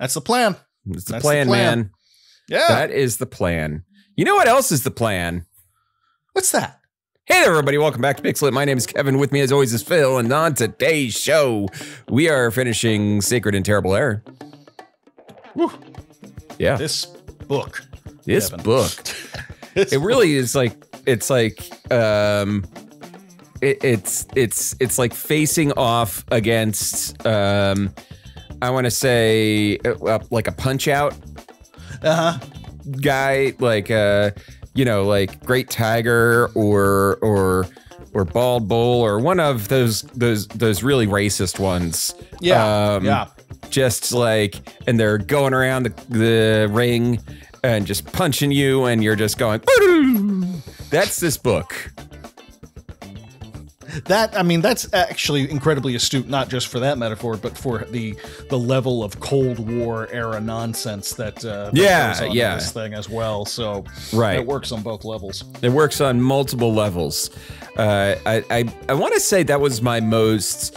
That's the plan. It's the plan, man. Yeah. That is the plan. You know what else is the plan? What's that? Hey there, everybody. Welcome back to Pixel. My name is Kevin. With me, as always, is Phil. And on today's show, we are finishing Sacred and Terrible Error. Woo. Yeah. This book. This Kevin. book. It really is like, it's like, it's like facing off against, I want to say, like a Punch-Out guy, like, you know, like Great Tiger or Bald Bull or one of those really racist ones. Yeah, yeah. Just like, and they're going around the ring and just punching you, and you're just going, that's this book. That, I mean, that's actually incredibly astute, not just for that metaphor, but for the level of Cold War era nonsense that goes on in this thing as well. So it works on both levels. It works on multiple levels. I want to say that was my most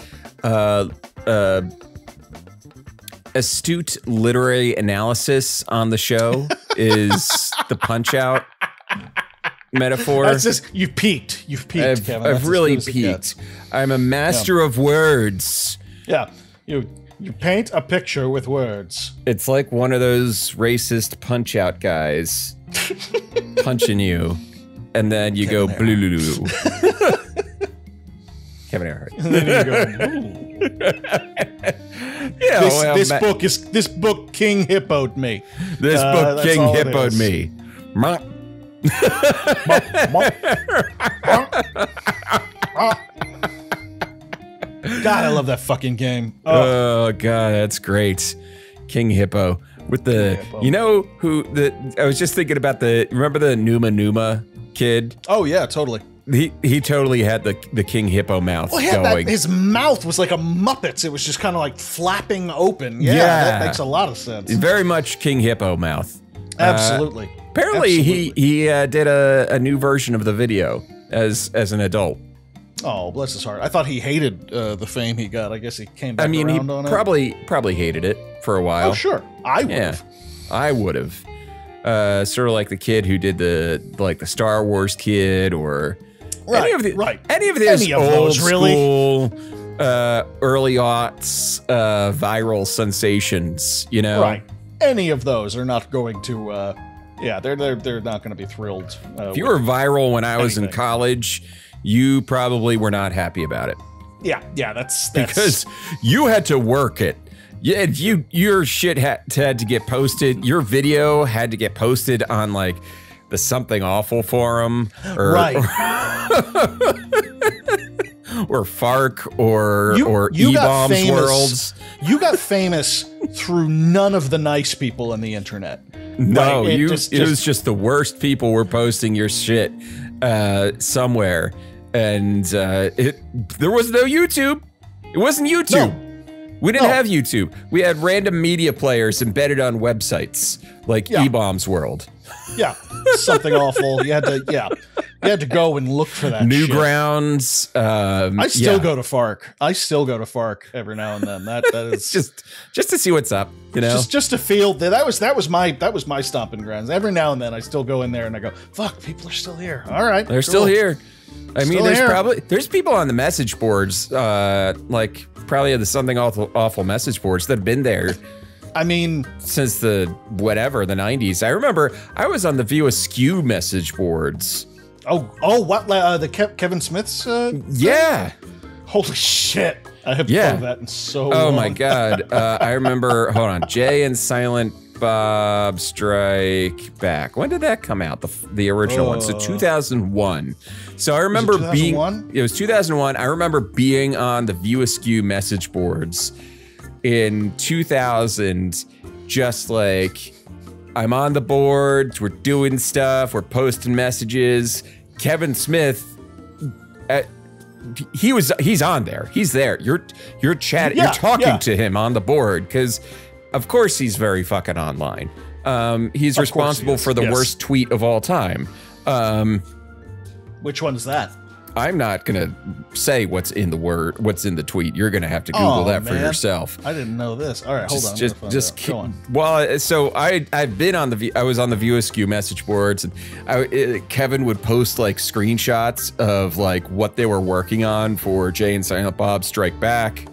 astute literary analysis on the show is the Punch-Out metaphor. That's just, you've peaked, Kevin. I've really peaked. I'm a master of words. Yeah, you paint a picture with words. It's like one of those racist Punch-Out guys punching you, and then you go blue. Kevin Earhart. And then you go, yeah, this book King Hippo'd me. This book King Hippo'd me. God, I love that fucking game. Oh God, that's great. King Hippo with the, you know who I was just thinking about remember the Numa Numa kid? Oh yeah, totally. He totally had the King Hippo mouth going. His mouth was like a Muppet's. It was just kind of like flapping open. Yeah, that makes a lot of sense. Very much King Hippo mouth. Absolutely. Apparently, he did a new version of the video as an adult. Oh, bless his heart. I thought he hated the fame he got. I guess he came back around on it. Probably hated it for a while. Oh, sure. I would have. I would have. Sort of like the kid who did the Star Wars kid or any of those old school, early aughts viral sensations, you know? Right. Any of those are not going to they're not going to be thrilled. If you were viral when I was in college, you probably were not happy about it. Yeah, that's because you had to work it. Yeah, your shit had to get posted. Your video had to get posted on like the Something Awful forum, or or FARC or E-Bombs Worlds. You got famous through none of the nice people on the internet. No, it was just the worst people were posting your shit somewhere, and there was no YouTube. It wasn't YouTube. No. We didn't have YouTube. We had random media players embedded on websites like E-Bombs World. Yeah, Something Awful. You had to go and look for that. Newgrounds. I still go to FARC. I still go to FARC every now and then. That is just to see what's up. You know, just to feel that was my stomping grounds. Every now and then I still go in there and I go, fuck, people are still here. All right, they're still here. I mean, there's people on the message boards, like probably the Something Awful message boards that have been there. I mean, since the 90s. I remember I was on the View Askew message boards. Oh, what the Kevin Smith's? Yeah. Holy shit! I have thought of that in so long. Oh my God! I remember. Hold on, Jay and Silent Bob Strike Back. When did that come out? The original one. So 2001. So I remember it was 2001. I remember being on the View Askew message boards in 2000, just like, I'm on the boards, we're doing stuff, we're posting messages. Kevin Smith, he's on there. He's there. You're chatting. You're talking to him on the board because, of course, he's very fucking online. He's responsible for the worst tweet of all time. Which one's that? I'm not gonna say what's in the tweet. You're gonna have to Google that for yourself. I didn't know this. All right, hold on. Go on. Well, so I've been on I was on the View Askew message boards, and Kevin would post like screenshots of like what they were working on for Jay and Silent Bob Strike Back.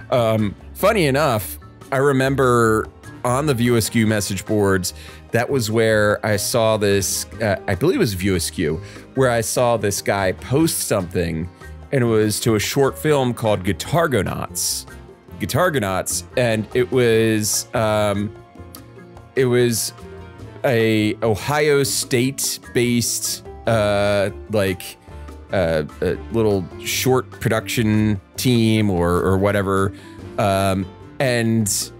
Funny enough, I remember on the View Askew message boards, that was where I saw this, I believe it was View Askew, where I saw this guy post something, and it was to a short film called Guitargonauts, and it was a Ohio State-based like a little short production team or whatever, and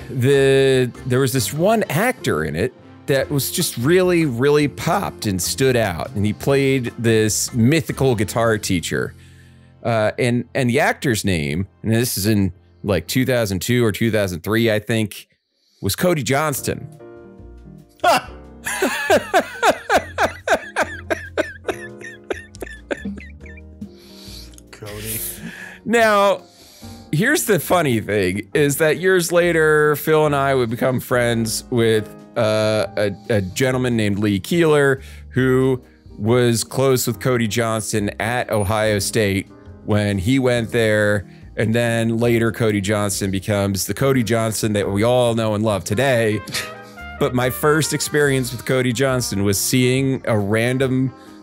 there was this one actor in it that was just really, really popped and stood out, and he played this mythical guitar teacher, and the actor's name, and this is in like 2002 or 2003, I think, was Cody Johnston. Cody. Now, here's the funny thing, is that years later, Phil and I would become friends with a gentleman named Lee Keeler, who was close with Cody Johnston at Ohio State when he went there. And then later, Cody Johnston becomes the Cody Johnston that we all know and love today. But my first experience with Cody Johnston was seeing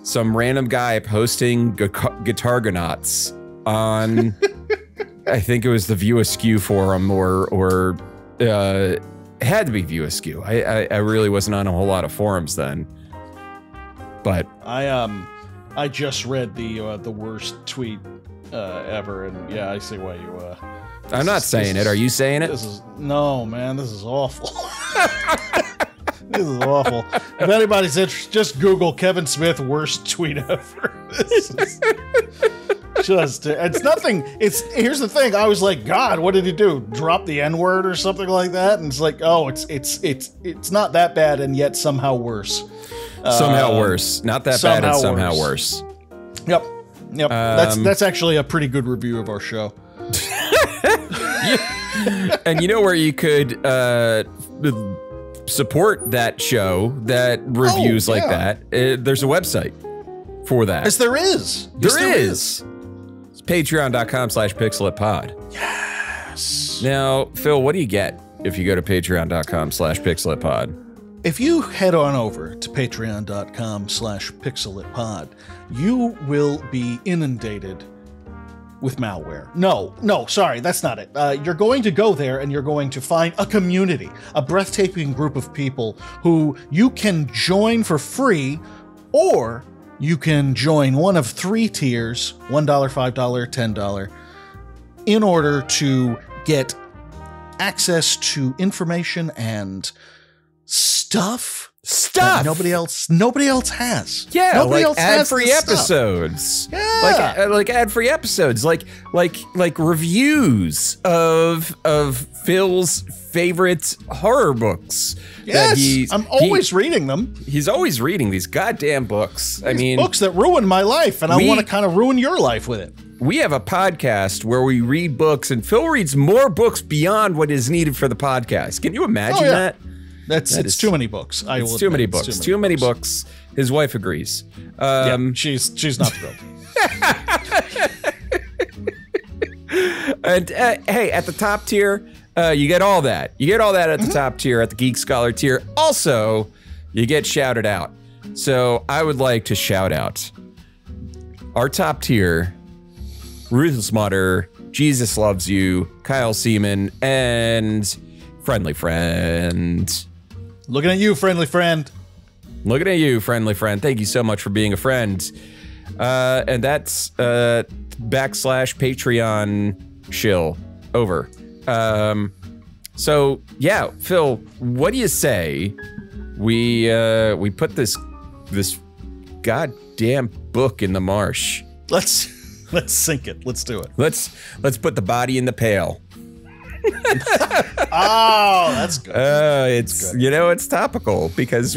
some random guy posting Guitargonauts on, I think it was the View Askew forum, or it had to be View Askew. I really wasn't on a whole lot of forums then. But I just read the worst tweet ever, and yeah, I see why you. I'm not saying it. Are you saying it? No, man. This is awful. This is awful. If anybody's interested, just Google Kevin Smith worst tweet ever. This is it's nothing. Here's the thing. I was like, God, what did he do? Drop the N-word or something like that? And it's like, oh, it's not that bad, and yet somehow worse. Somehow worse. Not that bad, and somehow worse. Yep. That's actually a pretty good review of our show. And you know where you could support that show that reviews like that? There's a website for that. Yes, there is. There is. It's patreon.com/pixelatpod. Yes. Now, Phil, what do you get if you go to patreon.com/pixelatpod? If you head on over to patreon.com/pixelatpod, you will be inundated with malware. No, sorry, that's not it. You're going to go there and you're going to find a community, a breathtaking group of people who you can join for free, or you can join one of three tiers, $1, $5, $10, in order to get access to information and stuff that nobody else has. Yeah, nobody else ad-free episodes. Yeah, like ad-free episodes, like reviews of Phil's favorite horror books. Yes, I'm always reading them. He's always reading these goddamn books. Books that ruined my life, and I want to kind of ruin your life with it. We have a podcast where we read books, and Phil reads more books beyond what is needed for the podcast. Can you imagine that? It's too many books. It's too many books. Too many books. His wife agrees. She's not thrilled. And hey, at the top tier, you get all that. You get all that at the top tier, at the Geek Scholar tier. Also, you get shouted out. So I would like to shout out our top tier: Ruthless Mutter, Jesus Loves You, Kyle Seaman, and Friendly Friend. Looking at you, friendly friend. Looking at you, friendly friend. Thank you so much for being a friend. And that's /Patreon shill over. So yeah, Phil, what do you say we put this goddamn book in the marsh? Let's sink it. Let's do it. Let's put the body in the pail. Oh, that's good. It's good. It's topical because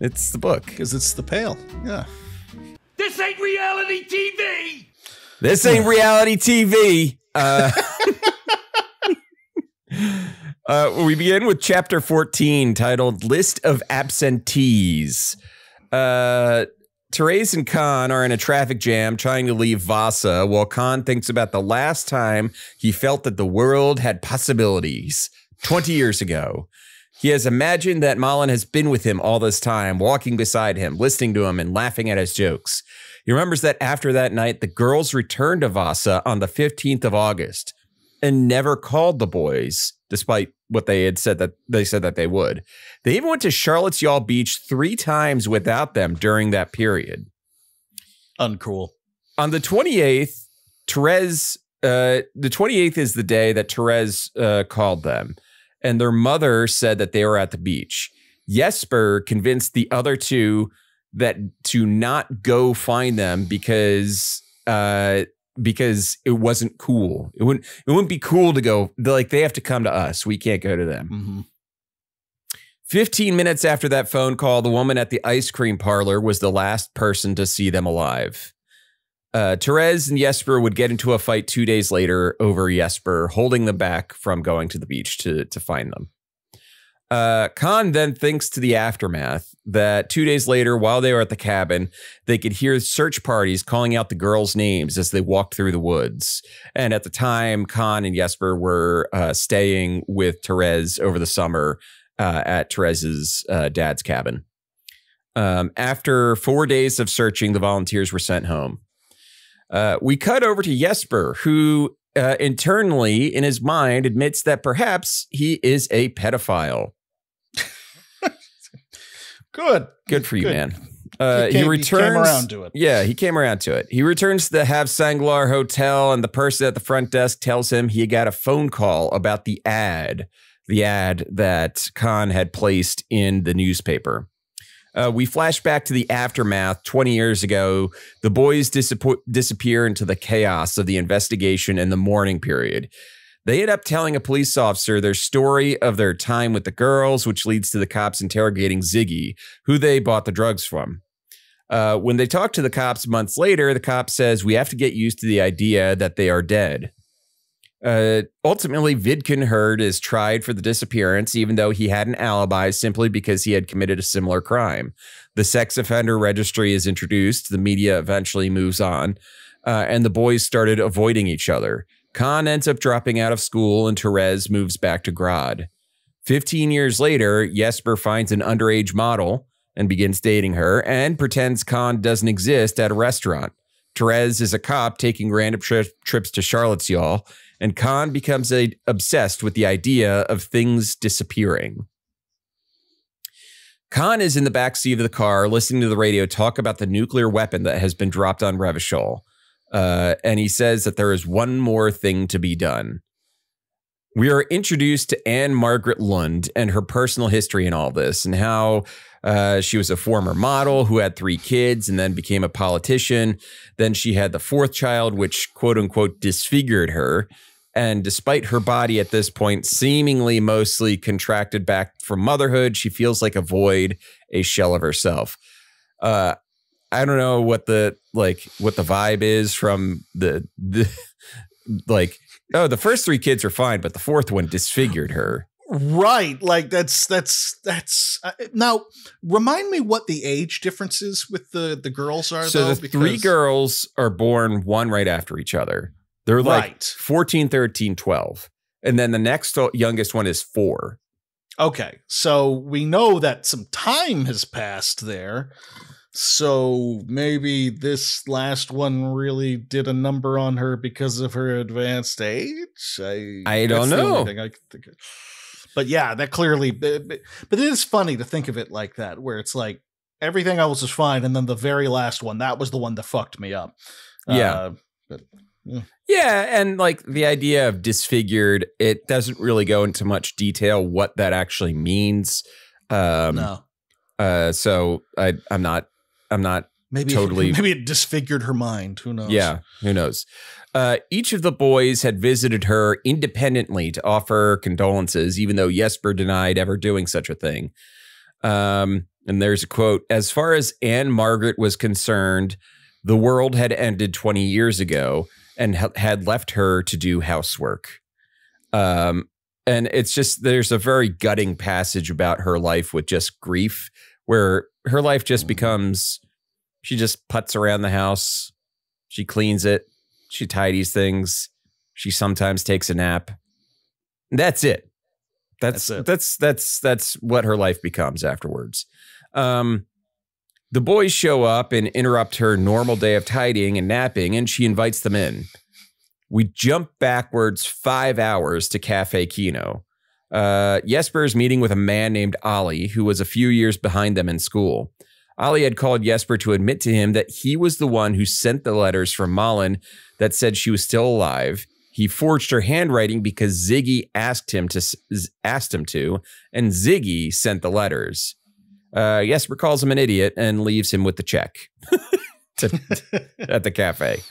it's the book. Because it's the pail. Yeah. This ain't ain't reality TV. This ain't reality TV. We begin with chapter 14, titled List of Absentees. Therese and Khan are in a traffic jam trying to leave Vasa, while Khan thinks about the last time he felt that the world had possibilities, 20 years ago. He has imagined that Malin has been with him all this time, walking beside him, listening to him, and laughing at his jokes. He remembers that after that night, the girls returned to Vasa on the 15th of August and never called the boys, despite what they had said that they would. They even went to Charlotte's Y'all Beach 3 times without them during that period. Uncool. On the 28th, the 28th is the day that Therese called them, and their mother said that they were at the beach. Jesper convinced the other two that to not go find them because it wasn't cool. It wouldn't be cool to go. Like, they have to come to us. We can't go to them. Mm-hmm. 15 minutes after that phone call, the woman at the ice cream parlor was the last person to see them alive. Therese and Jesper would get into a fight 2 days later over Jesper holding them back from going to the beach to find them. Khan then thinks to the aftermath that 2 days later, while they were at the cabin, they could hear search parties calling out the girls' names as they walked through the woods. And at the time, Khan and Jesper were staying with Therese over the summer at Therese's dad's cabin. After 4 days of searching, the volunteers were sent home. We cut over to Jesper, who internally in his mind admits that perhaps he is a pedophile. Good for you, man. He returns. He came around to it. Yeah, he came around to it. He returns to the Have Sanglar Hotel, and the person at the front desk tells him he got a phone call about the ad that Khan had placed in the newspaper. We flash back to the aftermath 20 years ago. The boys disappear into the chaos of the investigation in the mourning period. They end up telling a police officer their story of their time with the girls, which leads to the cops interrogating Ziggy, who they bought the drugs from. When they talk to the cops months later, the cop says, "We have to get used to the idea that they are dead." Ultimately, Vidkun Hurd is tried for the disappearance, even though he had an alibi simply because he had committed a similar crime. The sex offender registry is introduced. The media eventually moves on, and the boys started avoiding each other. Khan ends up dropping out of school, and Therese moves back to Grad. 15 years later, Jesper finds an underage model and begins dating her and pretends Khan doesn't exist at a restaurant. Therese is a cop taking random trips to Charlotte's Y'all, and Khan becomes obsessed with the idea of things disappearing. Khan is in the backseat of the car listening to the radio talk about the nuclear weapon that has been dropped on Revachol. And he says that there is one more thing to be done. We are introduced to Ann-Margret Lund and her personal history in all this, and how she was a former model who had 3 kids and then became a politician. Then she had the 4th child, which quote unquote disfigured her. And despite her body at this point seemingly mostly contracted back from motherhood, she feels like a void, a shell of herself. I don't know what the vibe is from the the first 3 kids are fine, but the 4th one disfigured her. Right. Like that's now remind me what the age differences with the girls are. So the 3 girls are born one right after each other. They're like 14, 13, 12. And then the next youngest one is 4. Okay. So we know that some time has passed there. So maybe this last one really did a number on her because of her advanced age. I don't know. I think but yeah, that clearly. But it is funny to think of it like that, where it's like everything else is fine, and then the very last one, that was the one that fucked me up. Yeah. Yeah, and like the idea of disfigured, it doesn't really go into much detail what that actually means. No. So I'm not maybe totally. Maybe it disfigured her mind. Who knows? Yeah, who knows? Each of the boys had visited her independently to offer condolences, even though Jesper denied ever doing such a thing. And there's a quote: "As far as Ann-Margret was concerned, The world had ended 20 years ago and had left her to do housework. And it's just, there's a very gutting passage about her life with just grief, where her life just becomes, she just putts around the house. She cleans it. She tidies things. She sometimes takes a nap. That's it. That's what her life becomes afterwards. The boys show up and interrupt her normal day of tidying and napping, and she invites them in. We jump backwards 5 hours to Cafe Kino. Jesper is meeting with a man named Ollie, who was a few years behind them in school. Ollie had called Jesper to admit to him that he was the one who sent the letters from Malin that said she was still alive. He forged her handwriting because Ziggy asked him to, and Ziggy sent the letters. Jesper calls him an idiot and leaves him with the check at the cafe.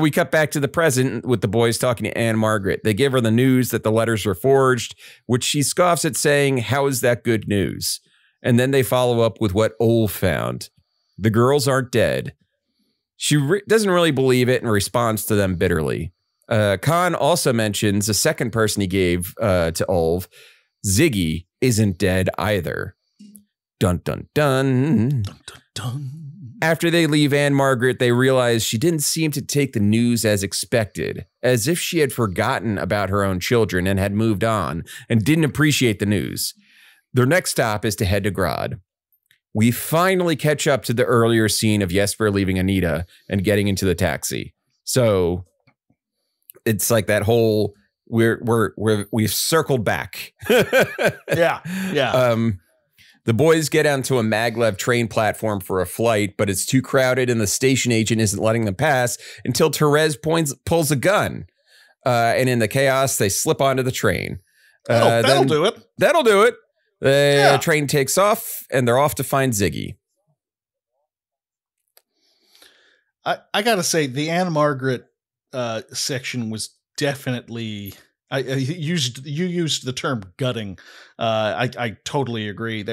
We cut back to the present with the boys talking to Ann-Margret. They give her the news that the letters were forged, which she scoffs at, saying, "How is that good news?" And then they follow up with what Olv found. The girls aren't dead. She doesn't really believe it and responds to them bitterly. Khan also mentions a second person he gave to Olv. Ziggy isn't dead either. Dun, dun, dun. Dun, dun, dun. After they leave Ann-Margret, they realize she didn't seem to take the news as expected, as if she had forgotten about her own children and had moved on and didn't appreciate the news. Their next stop is to head to Grad. We finally catch up to the earlier scene of Jesper leaving Anita and getting into the taxi. So it's like that whole we've circled back. Yeah. The boys get onto a maglev train platform for a flight, but it's too crowded and the station agent isn't letting them pass until Therese pulls a gun. And in the chaos, they slip onto the train. That'll do it. That'll do it. The train takes off, and they're off to find Ziggy. I gotta say, the Ann-Margret section was definitely. You used the term gutting. I totally agree.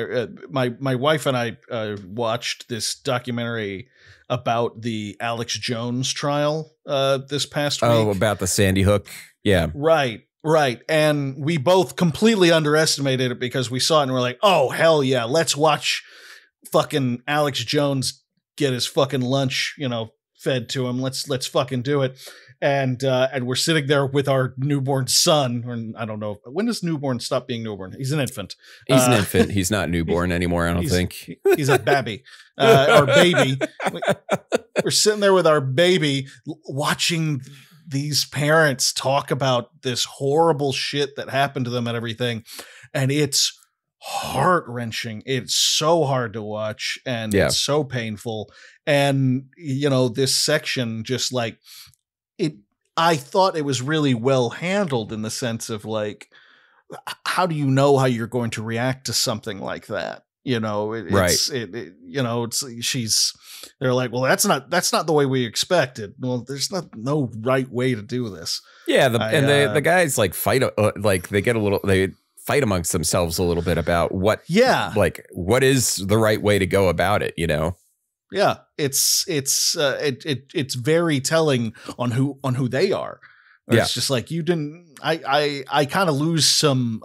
My wife and I watched this documentary about the Alex Jones trial this past week. Oh, about the Sandy Hook. Yeah. Right. And we both completely underestimated it because we saw it and we're like, oh, hell yeah, let's watch fucking Alex Jones get his fucking lunch, fed to him. Let's fucking do it. And we're sitting there with our newborn son, or I don't know, when does newborn stop being newborn? He's an infant. He's an infant. He's not newborn anymore, I don't think. He's a babby. Our baby. We're sitting there with our baby watching these parents talk about this horrible shit that happened to them and everything. And it's heart-wrenching. It's so hard to watch and it's so painful. And, this section just like it, I thought it was really well handled in the sense of like, how do you know how you're going to react to something like that? They're like, well, that's not the way we expected. Well, there's no right way to do this. Yeah. The guys like fight, they fight amongst themselves a little bit about what is the right way to go about it, Yeah. It's very telling on who they are. It's just like, I kind of lose some,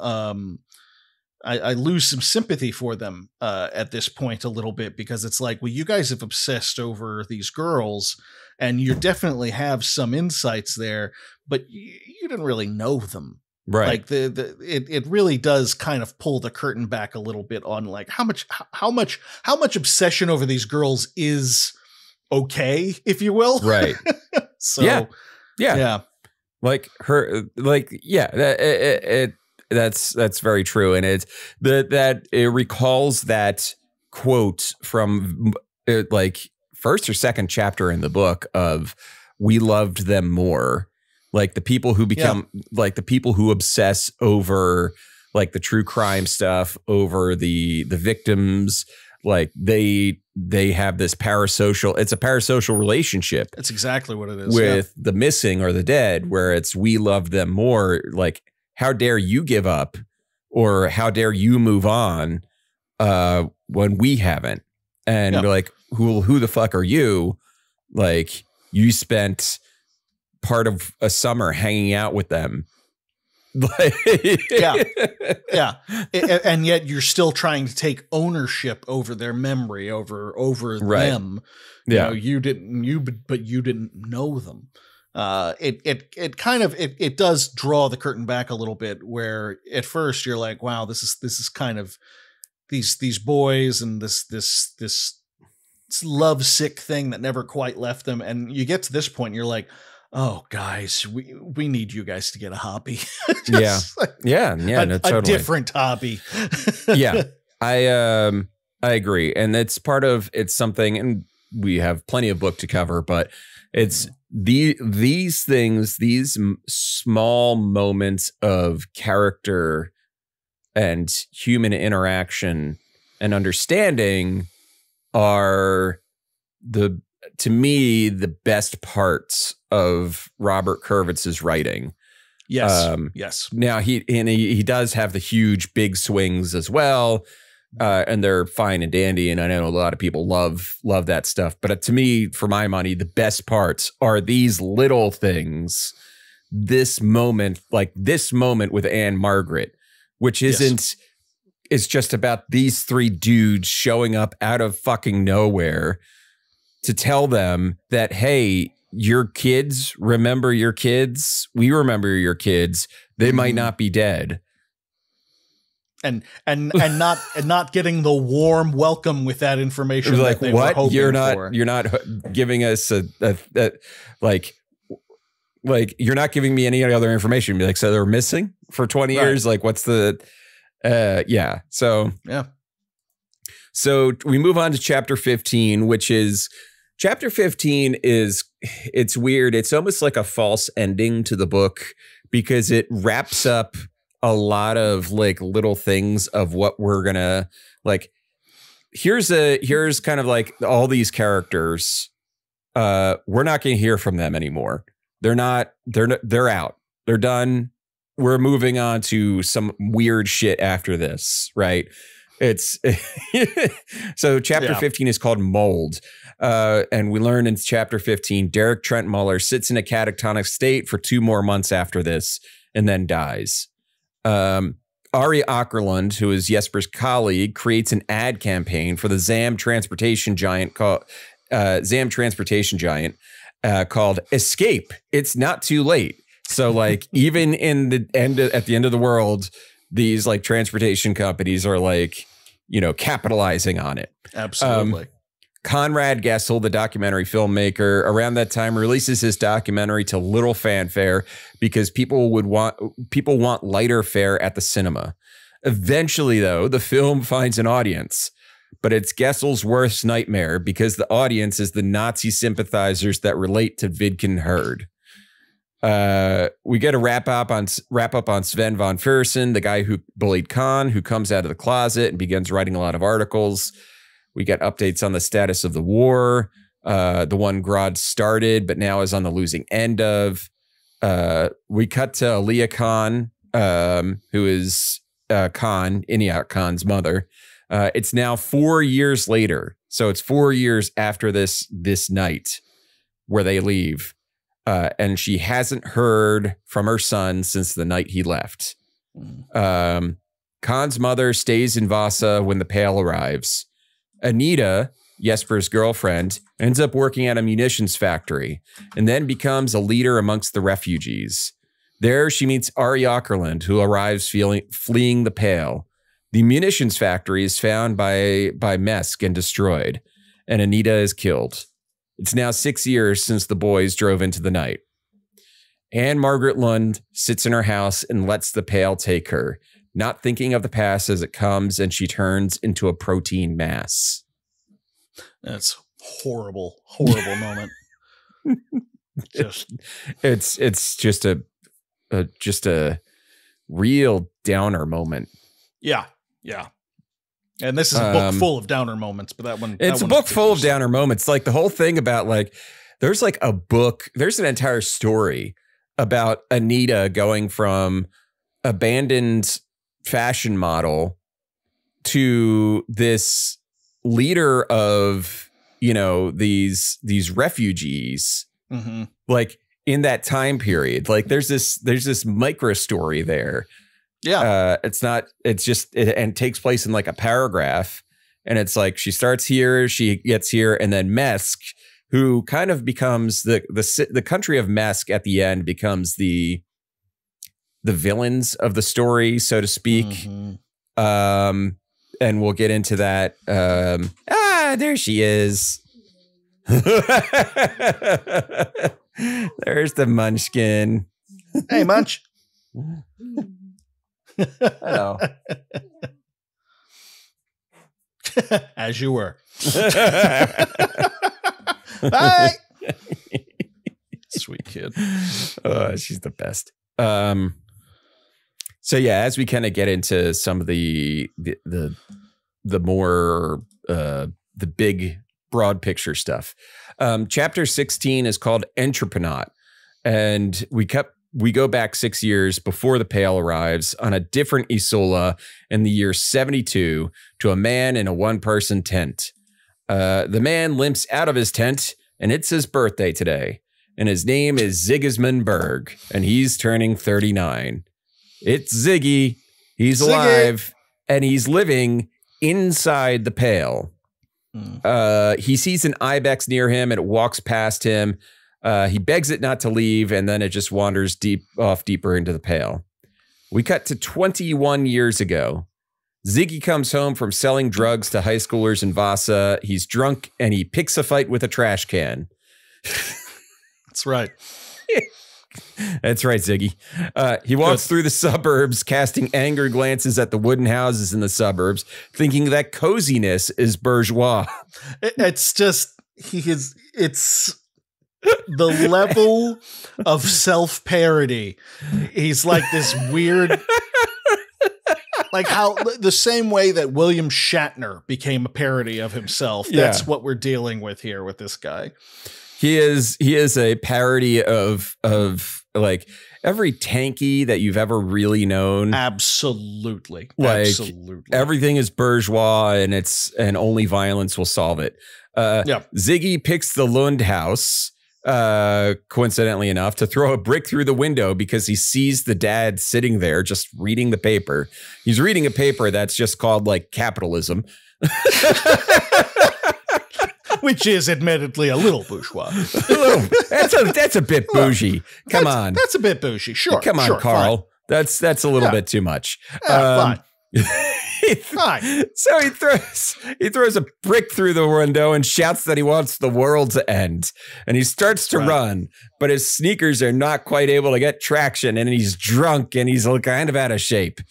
I lose some sympathy for them at this point a little bit, because it's like, well, you guys have obsessed over these girls and you definitely have some insights there, but you didn't really know them. Right. Like it really does kind of pull the curtain back a little bit on like how much obsession over these girls is okay, if you will. Right. So yeah. Like her, that's very true. And it's that it recalls that quote from like first or second chapter in the book of "We loved them more." Like the people who become like the people who obsess over like the true crime stuff, over the victims, like they have this parasocial. It's a parasocial relationship. That's exactly what it is with the missing or the dead, where it's we love them more. Like, how dare you give up, or how dare you move on when we haven't? And we're like, who the fuck are you? Like, you spent part of a summer hanging out with them. Yeah. And yet you're still trying to take ownership over their memory, over them. Yeah. You didn't know them. It does draw the curtain back a little bit, where at first you're like, wow, this is kind of these boys and this lovesick thing that never quite left them. And you get to this point and you're like, oh, guys, we need you guys to get a hobby. No, totally. A different hobby. Yeah, I agree. And it's something, and we have plenty of book to cover, but it's these things, these small moments of character and human interaction and understanding are to me, the best parts of Robert Kurvitz's writing. Yes. Yes. Now he does have the huge big swings as well. And they're fine and dandy. And I know a lot of people love that stuff. But to me, for my money, the best parts are these little things. This moment with Ann-Margret, which isn't, it's just about these three dudes showing up out of fucking nowhere to tell them that, hey, your kids remember your kids. We remember your kids. They might not be dead. And not getting the warm welcome with that information. Like, that they what? Were hoping You're not giving us like you're not giving me any other information. Be like, so they're missing for 20 years. Like, what's the yeah. So yeah. So we move on to chapter 15, which is chapter 15 it's weird. It's almost like a false ending to the book because it wraps up a lot of like little things of what we're gonna like. Here's kind of like all these characters. We're not gonna hear from them anymore. They're out. They're done. We're moving on to some weird shit after this, right? It's so chapter 15 is called Mold. And we learn in chapter 15, Derek Trent Muller sits in a catatonic state for 2 more months after this and then dies. Ari Åkerlund, who is Jesper's colleague, creates an ad campaign for the ZAM transportation giant called Escape. It's not too late. So like even in the end at the end of the world, these like transportation companies are like, capitalizing on it. Absolutely. Conrad Gessel, the documentary filmmaker, around that time releases his documentary to little fanfare because people want lighter fare at the cinema. Eventually, though, the film finds an audience, but it's Gessel's worst nightmare because the audience is the Nazi sympathizers that relate to Vidkun Herd. We get a wrap up on Sven von Fersen, the guy who bullied Khan, who comes out of the closet and begins writing a lot of articles. We get updates on the status of the war, the one Grodd started, but now is on the losing end of. We cut to Alia Khan, who is Inayat Khan's mother. It's now 4 years later. So it's 4 years after this night where they leave. And she hasn't heard from her son since the night he left. Khan's mother stays in Vasa when the Pale arrives. Anita, Jesper's girlfriend, ends up working at a munitions factory and then becomes a leader amongst the refugees. There she meets Ari Åkerlund, who arrives fleeing the Pale. The munitions factory is found by Mesk and destroyed, and Anita is killed. It's now 6 years since the boys drove into the night. Ann-Margret Lund sits in her house and lets the Pale take her, not thinking of the past as it comes, and she turns into a protein mass. That's horrible moment. It's just a real downer moment. Yeah. And this is a book full of downer moments, but it's a book full of downer moments. Like the whole thing about there's an entire story about Anita going from abandoned fashion model to this leader of, these refugees, like in that time period. Like there's this micro story there. Yeah. It takes place in like a paragraph, and it's like she starts here, she gets here, and then Mesk, who kind of becomes the country of Mesk at the end, becomes the villains of the story, so to speak. And we'll get into that. There she is. There's the Munchkin. Hey, Munch. Hello. As you were. Bye. Sweet kid. She's the best. So yeah, as we kind of get into some of the more the big broad picture stuff, chapter 16 is called Entreprenaut, and we go back 6 years before the Pale arrives on a different Isola in the year 72 to a man in a one-person tent. The man limps out of his tent, and it's his birthday today, and his name is Sigismund Berg, and he's turning 39. It's Ziggy. He's alive, and he's living inside the Pale. He sees an ibex near him, and it walks past him. He begs it not to leave, and then it just wanders deeper into the Pale. We cut to 21 years ago. Ziggy comes home from selling drugs to high schoolers in Vasa. He's drunk, and he picks a fight with a trash can. That's right. That's right, Ziggy. He walks through the suburbs, casting angry glances at the wooden houses in the suburbs, thinking that coziness is bourgeois. It's the level of self-parody. He's like this weird, like how the same way that William Shatner became a parody of himself. That's what we're dealing with here with this guy. He is a parody of like every tanky that you've ever really known. Absolutely. Like absolutely. Everything is bourgeois, and only violence will solve it. Ziggy picks the Lund house, coincidentally enough, to throw a brick through the window because he sees the dad sitting there just reading the paper. He's reading a paper that's just called like Capitalism. Which is admittedly a little bourgeois. That's a bit bougie. Come on. That's a bit bougie. Sure. Come on, Carl. Fine. That's a little bit too much. Fine. Fine. So he throws a brick through the window and shouts that he wants the world to end. And he starts to run, but his sneakers are not quite able to get traction, and he's drunk and he's kind of out of shape.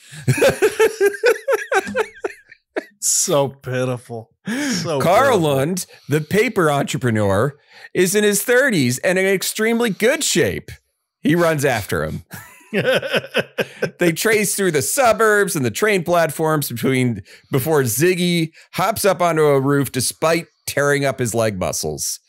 So pitiful. Carl Lund, the paper entrepreneur, is in his 30s and in extremely good shape. He runs after him. They trace through the suburbs and the train platforms before Ziggy hops up onto a roof despite tearing up his leg muscles.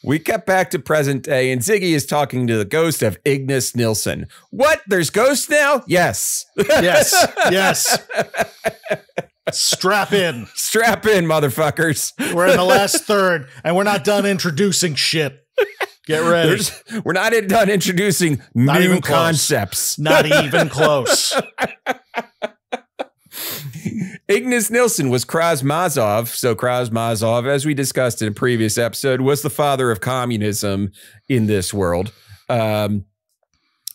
We cut back to present day, and Ziggy is talking to the ghost of Ignis Nilsson. What? There's ghosts now? Yes. Yes. Strap in. Strap in, motherfuckers. We're in the last third, and we're not done introducing shit. Get ready. We're not done introducing new concepts. Not even close. Ignis Nilsson was Krasmazov. So Krasmazov, as we discussed in a previous episode, was the father of communism in this world.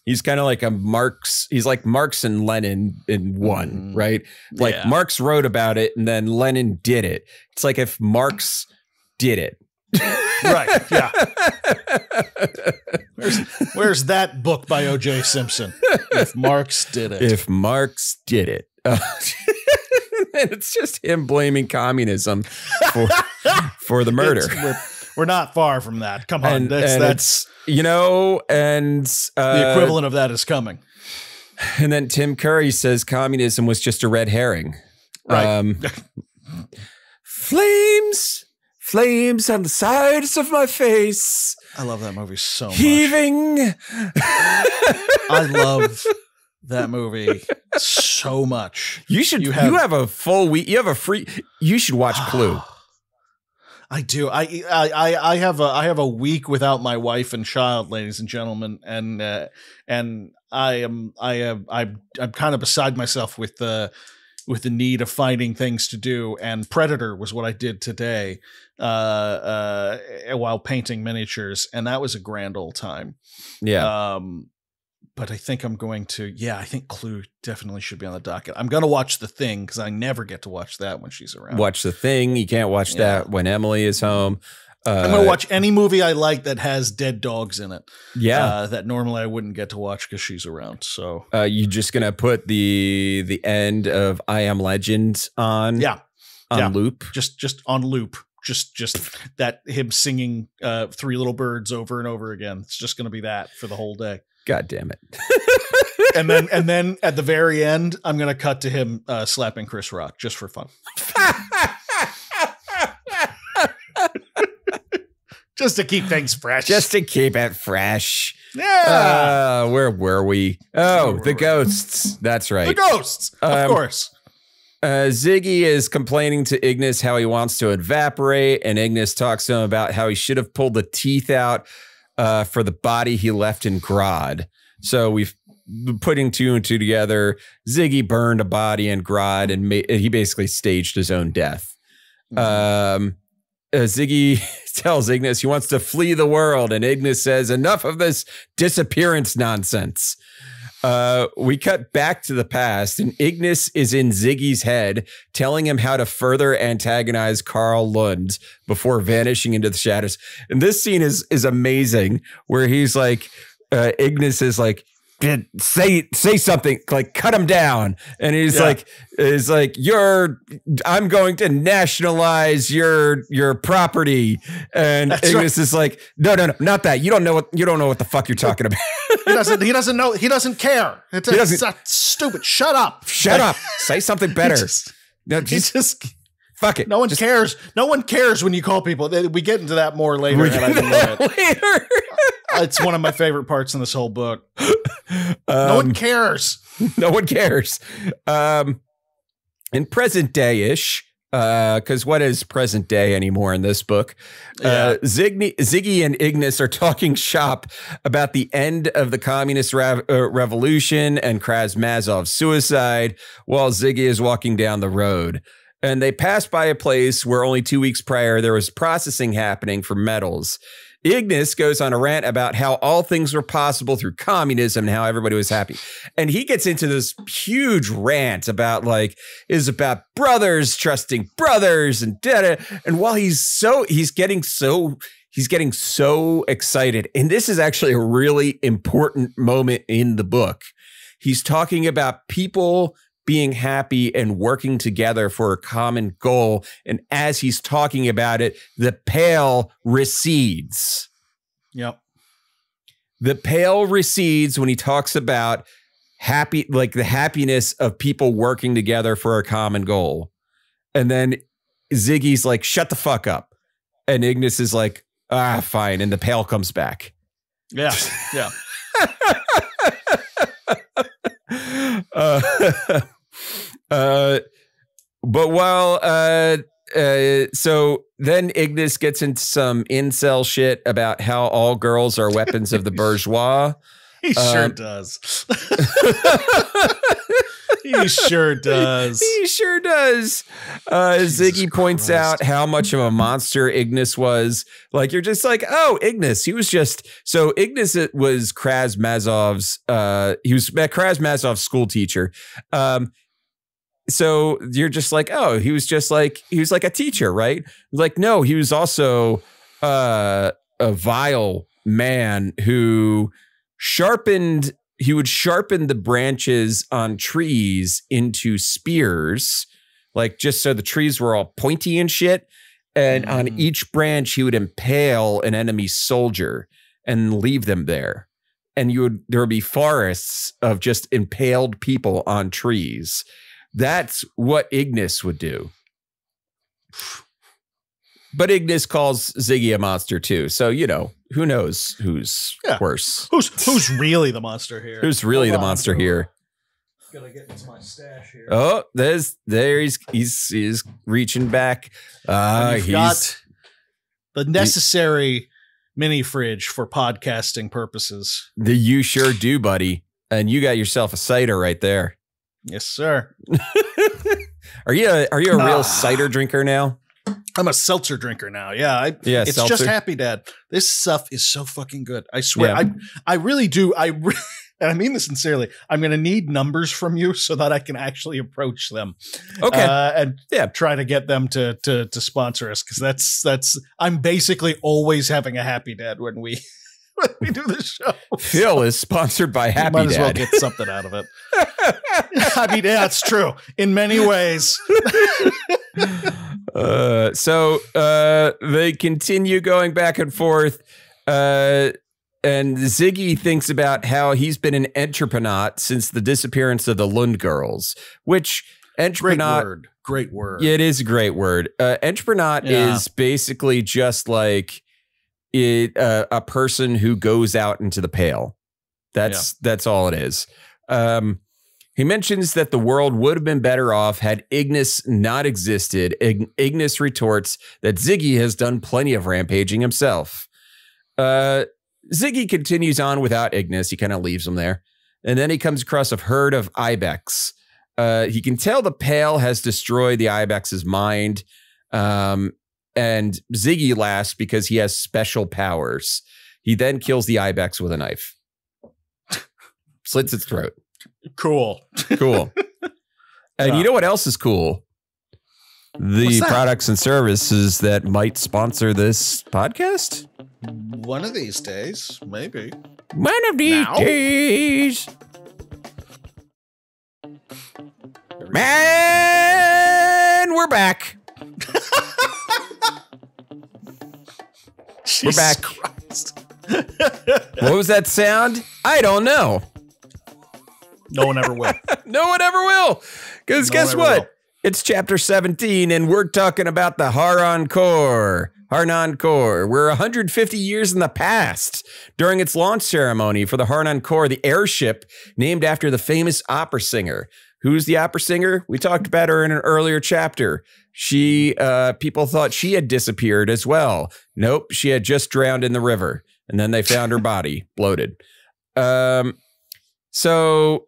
He's kind of like a Marx. He's like Marx and Lenin in one, right? Like Marx wrote about it and then Lenin did it. It's like if Marx did it. Right. Yeah. Where's that book by O.J. Simpson? If Marx did it. If Marx did it. And it's just him blaming communism for the murder. We're not far from that. Come on. That's the equivalent of that is coming. And then Tim Curry says communism was just a red herring. Right. Flames on the sides of my face. I love that movie so much. Heaving. I love that movie so much. You have a full week. You have a free. You should watch Clue. I do. I have a week without my wife and child, ladies and gentlemen, and I'm kind of beside myself with the need of finding things to do. And Predator was what I did today while painting miniatures, and that was a grand old time. Yeah. But I think I'm going to, I think Clue definitely should be on the docket. I'm going to watch The Thing because I never get to watch that when she's around. Watch The Thing. You can't watch that when Emily is home. I'm going to watch any movie I like that has dead dogs in it. Yeah. That normally I wouldn't get to watch because she's around. So you're just going to put the end of I Am Legend on loop? Just on loop. Just that him singing Three Little Birds over and over again. It's just going to be that for the whole day. God damn it. and then at the very end, I'm going to cut to him slapping Chris Rock just for fun. Just to keep things fresh. Just to keep it fresh. Yeah. Where were we? Oh, the ghosts. That's right. The ghosts, of course. Ziggy is complaining to Ignis how he wants to evaporate, and Ignis talks to him about how he should have pulled the teeth out for the body he left in Grodd. So we've putting two and two together. Ziggy burned a body in Grodd, and he basically staged his own death. Ziggy tells Ignis he wants to flee the world, and Ignis says, enough of this disappearance nonsense. We cut back to the past, and Ignis is in Ziggy's head, telling him how to further antagonize Carl Lund before vanishing into the shadows. And this scene is amazing, where he's like, Ignis is like, say something, like cut him down, and he's like I'm going to nationalize your property, and that's Ignis is like, no, not that. You don't know what the fuck you're talking about. He doesn't know. He doesn't care. It's stupid. Shut up. Shut up. Say something better. Fuck it. No one cares. No one cares when you call people. We get into that more later. Later. It's one of my favorite parts in this whole book. No one cares. No one cares. In present day-ish, because what is present day anymore in this book? Ziggy and Ignis are talking shop about the end of the communist revolution and Krasmazov's suicide while Ziggy is walking down the road. And they pass by a place where only 2 weeks prior there was processing happening for metals. Ignis goes on a rant about how all things were possible through communism and how everybody was happy. And he gets into this huge rant about about brothers trusting brothers and da-da. And while he's getting so excited, and this is actually a really important moment in the book. He's talking about people being happy and working together for a common goal. And as he's talking about it, the pale recedes. Yep. The pale recedes when he talks about the happiness of people working together for a common goal. And then Ziggy's like, shut the fuck up. And Ignis is like, fine. And the pale comes back. Yeah. Yeah. But while so then Ignis gets into some incel shit about how all girls are weapons of the bourgeois. He sure does. He sure does. He sure does. Ziggy points out how much of a monster Ignis was. Like, you're just like, oh, Ignis. He was just Ignis was Krasmazov's. He was Krasmazov's school teacher. So you're just like, oh, he was like a teacher, right? Like, no, he was also a vile man who would sharpen the branches on trees into spears, like just so the trees were all pointy and shit. And on each branch, he would impale an enemy soldier and leave them there. And there would be forests of just impaled people on trees. That's what Ignis would do. But Ignis calls Ziggy a monster too. So, who knows who's worse? Who's really the monster here? Who's really the monster here? Gotta get into my stash here. Oh, he's reaching back. necessary mini fridge for podcasting purposes. You sure do, buddy. And you got yourself a cider right there. Yes, sir. Are you a real cider drinker now? I'm a seltzer drinker now. Yeah. It's seltzer. Just Happy Dad. This stuff is so fucking good. I swear. Yeah. I really do. And I mean this sincerely. I'm going to need numbers from you so that I can actually approach them. Okay. And try to get them to sponsor us. Cause that's, I'm basically always having a Happy Dad when we do this show. Phil is sponsored by Happy Dad. Might as well get something out of it. I mean, yeah, it's true in many ways. So they continue going back and forth. And Ziggy thinks about how he's been an entreprenaut since the disappearance of the Lund girls, which entreprenaut. Great word. Yeah, it is a great word. Entreprenaut is basically just like a person who goes out into the pale. That's all it is. He mentions that the world would have been better off had Ignis not existed. Ignis retorts that Ziggy has done plenty of rampaging himself. Ziggy continues on without Ignis. He kind of leaves him there. And then he comes across a herd of ibex. He can tell the pale has destroyed the ibex's mind. And Ziggy laughs because he has special powers. He then kills the ibex with a knife. Slits its throat. Cool. And you know what else is cool? The products and services that might sponsor this podcast? One of these days, maybe. One of these days. Man, we're back. We're back. What was that sound? I don't know. No one ever will. No one ever will. Because guess what? It's chapter 17, and we're talking about the Harnan Core. We're 150 years in the past. During its launch ceremony for the Harnan Core, the airship named after the famous opera singer. Who's the opera singer? We talked about her in an earlier chapter. People thought she had disappeared as well. Nope, she had just drowned in the river, and then they found her body bloated. So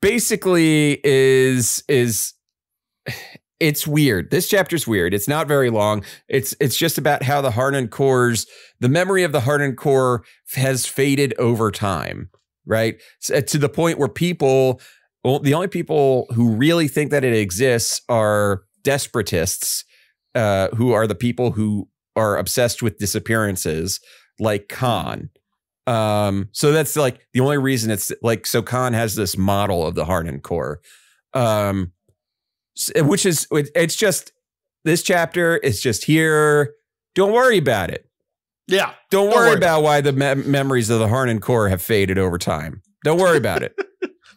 basically it's weird. This chapter's weird. It's not very long. It's just about how the Harnan Cores, the memory of the Harnan Core has faded over time, right? So, to the point where the only people who really think that it exists are desperatists, who are the people who are obsessed with disappearances, like Khan. So that's like the only reason it's like, so Khan has this model of the Harnan Core, which is, it's just, this chapter is just here. Don't worry about it. Yeah. Don't worry about why the memories of the Harnan Core have faded over time. Don't worry about it.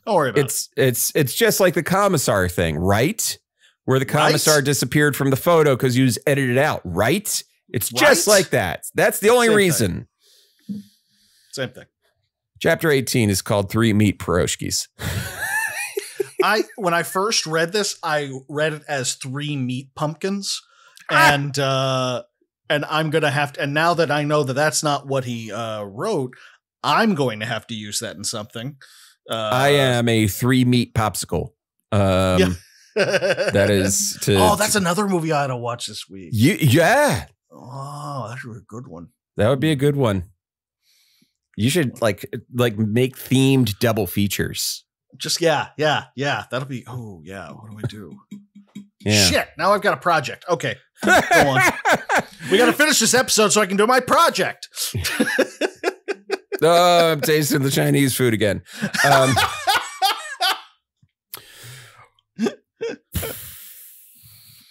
Don't worry about it. It's just like the commissar thing, right? Where the commissar disappeared from the photo because he was edited out, right? It's just like that. That's the only reason. Same thing. Chapter 18 is called 3 Meat Pierogies. When I first read this, I read it as 3 meat pumpkins, and I'm gonna have to. And now that I know that that's not what he wrote, I'm going to have to use that in something. I am a 3 meat popsicle. That is to. Oh, that's another movie I ought to watch this week. Yeah. Oh, that's a good one. That would be a good one. You should like make themed double features. Just yeah. That'll be. Oh yeah. What do I do? Yeah. Shit. Now I've got a project. Okay, go on. We got to finish this episode so I can do my project. Oh, I'm tasting the Chinese food again.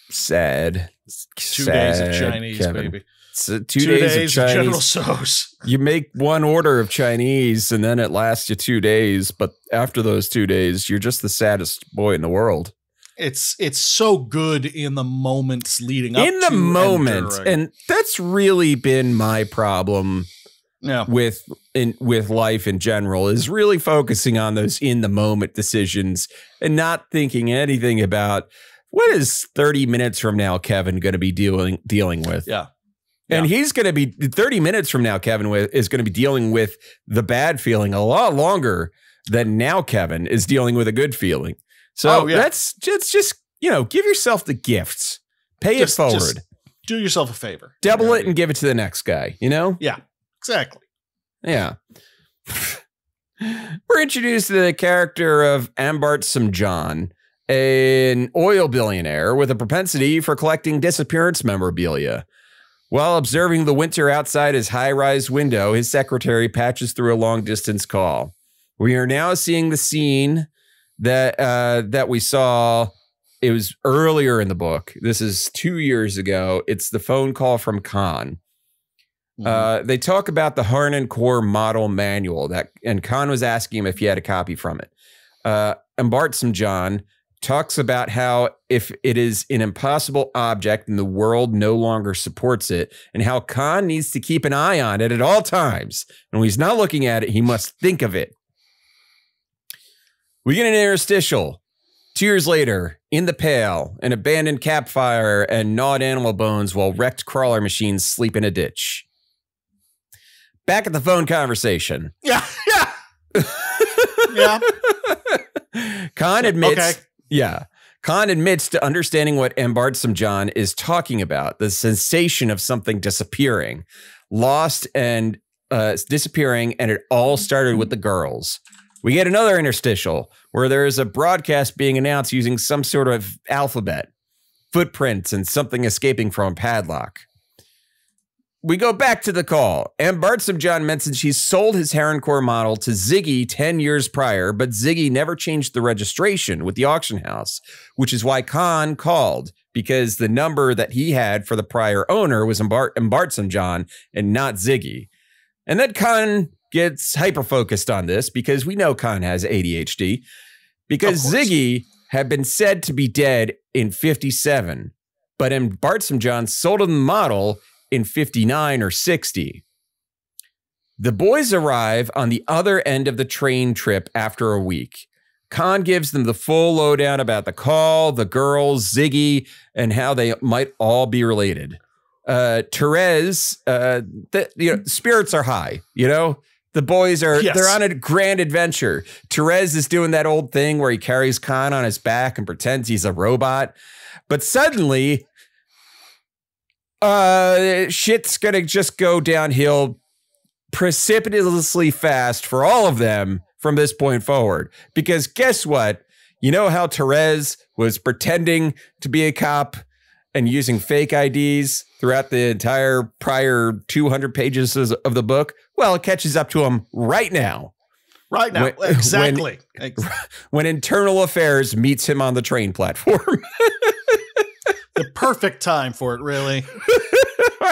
Sad. 2 days of Chinese, Kevin. baby. So 2 days of Chinese. General Tso's. You make one order of Chinese and then it lasts you 2 days. But after those 2 days, you're just the saddest boy in the world. It's so good in the moments leading up to in the moment. And that's really been my problem with life in general, is really focusing on those in the moment decisions and not thinking anything about what is 30 minutes from now Kevin going to be dealing with. Yeah. And he's going to be 30 minutes from now, Kevin is going to be dealing with the bad feeling a lot longer than now Kevin is dealing with a good feeling. So that's just, you know, give yourself the gifts. Pay it forward. Just do yourself a favor. Double it and give it to the next guy, you know? Yeah, exactly. Yeah. We're introduced to the character of Ann-Margret Lund, an oil billionaire with a propensity for collecting disappearance memorabilia. While observing the winter outside his high-rise window, his secretary patches through a long-distance call. We are now seeing the scene that we saw. It was earlier in the book. This is 2 years ago. It's the phone call from Khan. They talk about the Harnan Corps model manual and Khan was asking him if he had a copy from it. Ann-Margret Lund talks about how if it is an impossible object and the world no longer supports it, and how Khan needs to keep an eye on it at all times. And when he's not looking at it, he must think of it. We get an interstitial. 2 years later, in the Pale, an abandoned campfire and gnawed animal bones while wrecked crawler machines sleep in a ditch. Back at the phone conversation. Yeah. Khan admits to understanding what Ann-Margret Lund is talking about, the sensation of something disappearing, lost and disappearing, and it all started with the girls. We get another interstitial where there is a broadcast being announced using some sort of alphabet, footprints, and something escaping from a padlock. We go back to the call. Ann-Margret Lund mentions she sold his Harnan Corps model to Ziggy 10 years prior, but Ziggy never changed the registration with the auction house, which is why Khan called, because the number that he had for the prior owner was Ann-Margret Lund and not Ziggy. And then Khan gets hyper-focused on this because we know Khan has ADHD, because Ziggy had been said to be dead in 57, but Ann-Margret Lund sold him the model in 59 or 60. The boys arrive on the other end of the train trip after a week. Khan gives them the full lowdown about the call, the girls, Ziggy, and how they might all be related. Therese, spirits are high, you know? The boys are, they're on a grand adventure. Therese is doing that old thing where he carries Khan on his back and pretends he's a robot. But suddenly, shit's gonna just go downhill precipitously fast for all of them from this point forward. Because guess what? You know how Therese was pretending to be a cop and using fake IDs throughout the entire prior 200 pages of the book? Well, it catches up to him right now. Right now, exactly. When Internal Affairs meets him on the train platform. The perfect time for it, really.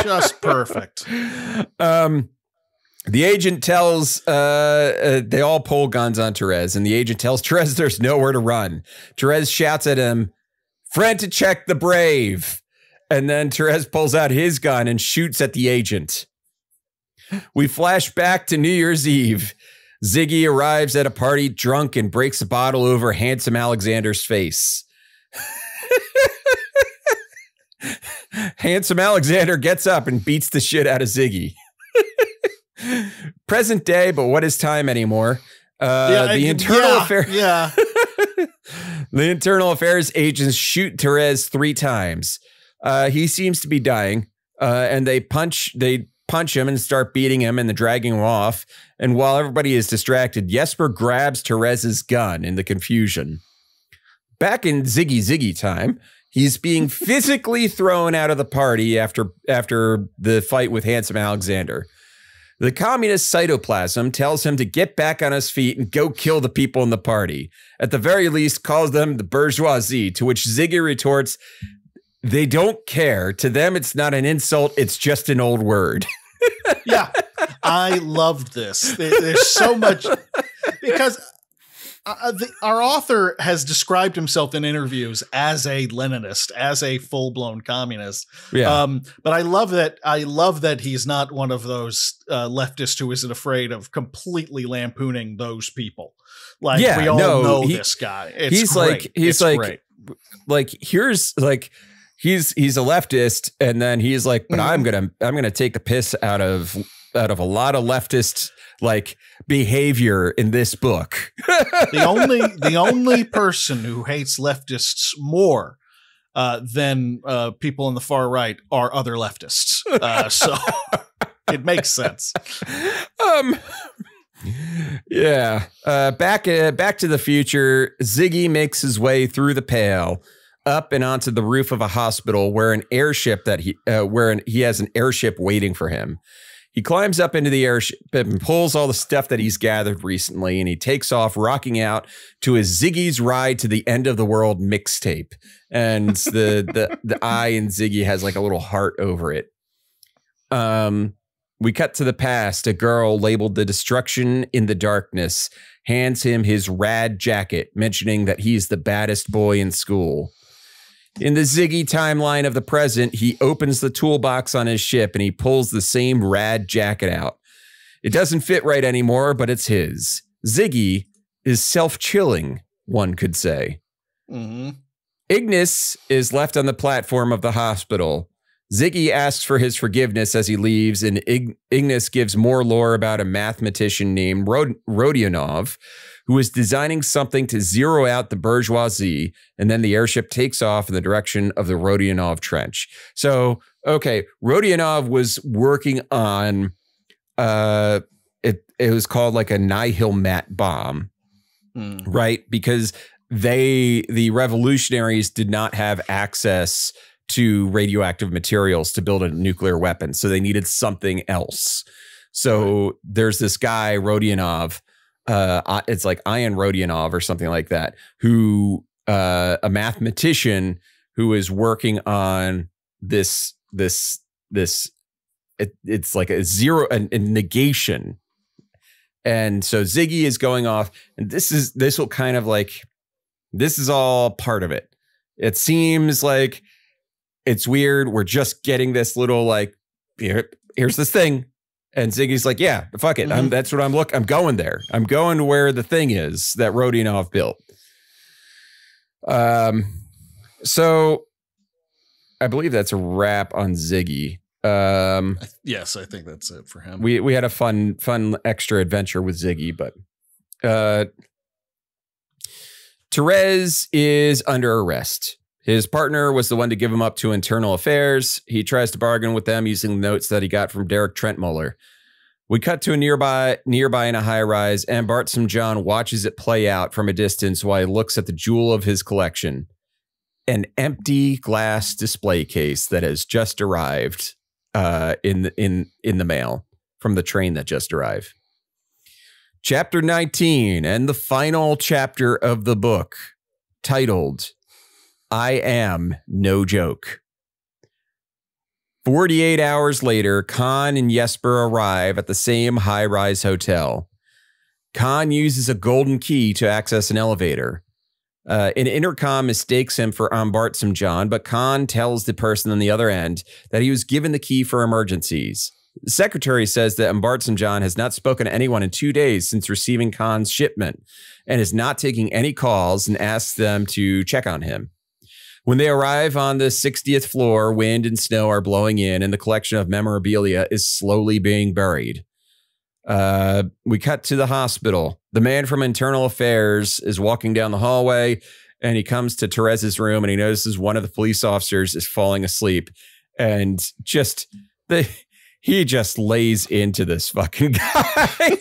Just perfect. The agent tells, they all pull guns on Therese, and the agent tells Therese there's nowhere to run. Therese shouts at him, "Friend to check the brave." And then Therese pulls out his gun and shoots at the agent. We flash back to New Year's Eve. Ziggy arrives at a party drunk and breaks a bottle over Handsome Alexander's face. Handsome Alexander gets up and beats the shit out of Ziggy. Present day, but what is time anymore? The Internal Affairs agents shoot Therese 3 times. He seems to be dying, and they punch him and start beating him and then dragging him off. And while everybody is distracted, Jesper grabs Therese's gun in the confusion. Back in Ziggy time, he's being physically thrown out of the party after the fight with Handsome Alexander. The communist cytoplasm tells him to get back on his feet and go kill the people in the party. At the very least, calls them the bourgeoisie, to which Ziggy retorts, they don't care. To them, it's not an insult. It's just an old word. Yeah, I loved this. There's so much, because our author has described himself in interviews as a Leninist, as a full-blown communist. Yeah. But I love that he's not one of those leftists who isn't afraid of completely lampooning those people. Like, we all know this guy. It's great. Here's like, he's a leftist, and then he's like, but I'm gonna take the piss out of a lot of leftist like behavior in this book. the only person who hates leftists more than people on the far right are other leftists. So it makes sense. Yeah. Back to the future. Ziggy makes his way through the Pale, up and onto the roof of a hospital where he has an airship waiting for him. He climbs up into the airship and pulls all the stuff that he's gathered recently, and he takes off, rocking out to his Ziggy's Ride to the End of the World mixtape. And the I in Ziggy has like a little heart over it. We cut to the past. A girl labeled The Destruction in the Darkness hands him his rad jacket, mentioning that he's the baddest boy in school. In the Ziggy timeline of the present, he opens the toolbox on his ship and he pulls the same rad jacket out. It doesn't fit right anymore, but it's his. Ziggy is self-chilling, one could say. Mm-hmm. Ignis is left on the platform of the hospital. Ziggy asks for his forgiveness as he leaves, and Ignis gives more lore about a mathematician named Rodionov, who is designing something to zero out the bourgeoisie, and then the airship takes off in the direction of the Rodionov Trench. So, okay, Rodionov was working on, it was called like a nihil mat bomb, right? Because the revolutionaries did not have access to radioactive materials to build a nuclear weapon, so they needed something else. So there's this guy, Rodionov, it's like Ian Rodionov or something like that, who a mathematician who is working on this it's like a negation. And so Ziggy is going off, and this is all part of it. It seems like it's weird. We're just getting this little like, here's this thing. And Ziggy's like, yeah, fuck it. That's what I'm going there. I'm going to where the thing is that Rodionov built. So I believe that's a wrap on Ziggy. Yes, I think that's it for him. We had a fun extra adventure with Ziggy, but Therese is under arrest. His partner was the one to give him up to internal affairs. He tries to bargain with them using the notes that he got from Derek Trentmuller. We cut to a nearby in a high rise, and Bart St. John watches it play out from a distance while he looks at the jewel of his collection, an empty glass display case that has just arrived in the mail from the train that just arrived. Chapter 19 and the final chapter of the book, titled I Am No Joke. 48 hours later, Khan and Jesper arrive at the same high-rise hotel. Khan uses a golden key to access an elevator. An intercom mistakes him for Bart St. John, but Khan tells the person on the other end that he was given the key for emergencies. The secretary says that Bart St. John has not spoken to anyone in 2 days since receiving Khan's shipment and is not taking any calls, and asks them to check on him. When they arrive on the 60th floor, wind and snow are blowing in, and the collection of memorabilia is slowly being buried. We cut to the hospital. The man from Internal Affairs is walking down the hallway, and he comes to Therese's room, and he notices one of the police officers is falling asleep. And he just lays into this fucking guy.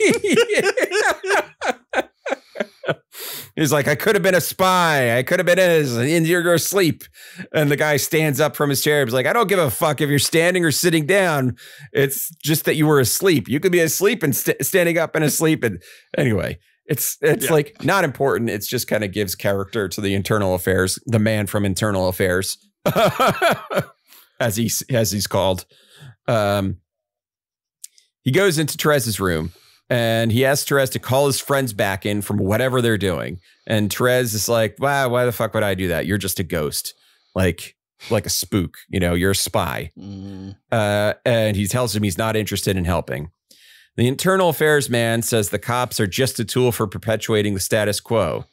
He's like, I could have been a spy. I could have been in your sleep. And the guy stands up from his chair. He's like, I don't give a fuck if you're standing or sitting down. It's just that you were asleep. You could be asleep and standing up and asleep. And anyway, it's like not important. It's just kind of gives character to the Internal Affairs, the man from Internal Affairs, as he's called. He goes into Therese's room. And he asks Therese to call his friends back in from whatever they're doing. And Therese is like, wow, why the fuck would I do that? You're just a ghost, like a spook. You're a spy. And he tells him he's not interested in helping. The Internal Affairs man says the cops are just a tool for perpetuating the status quo,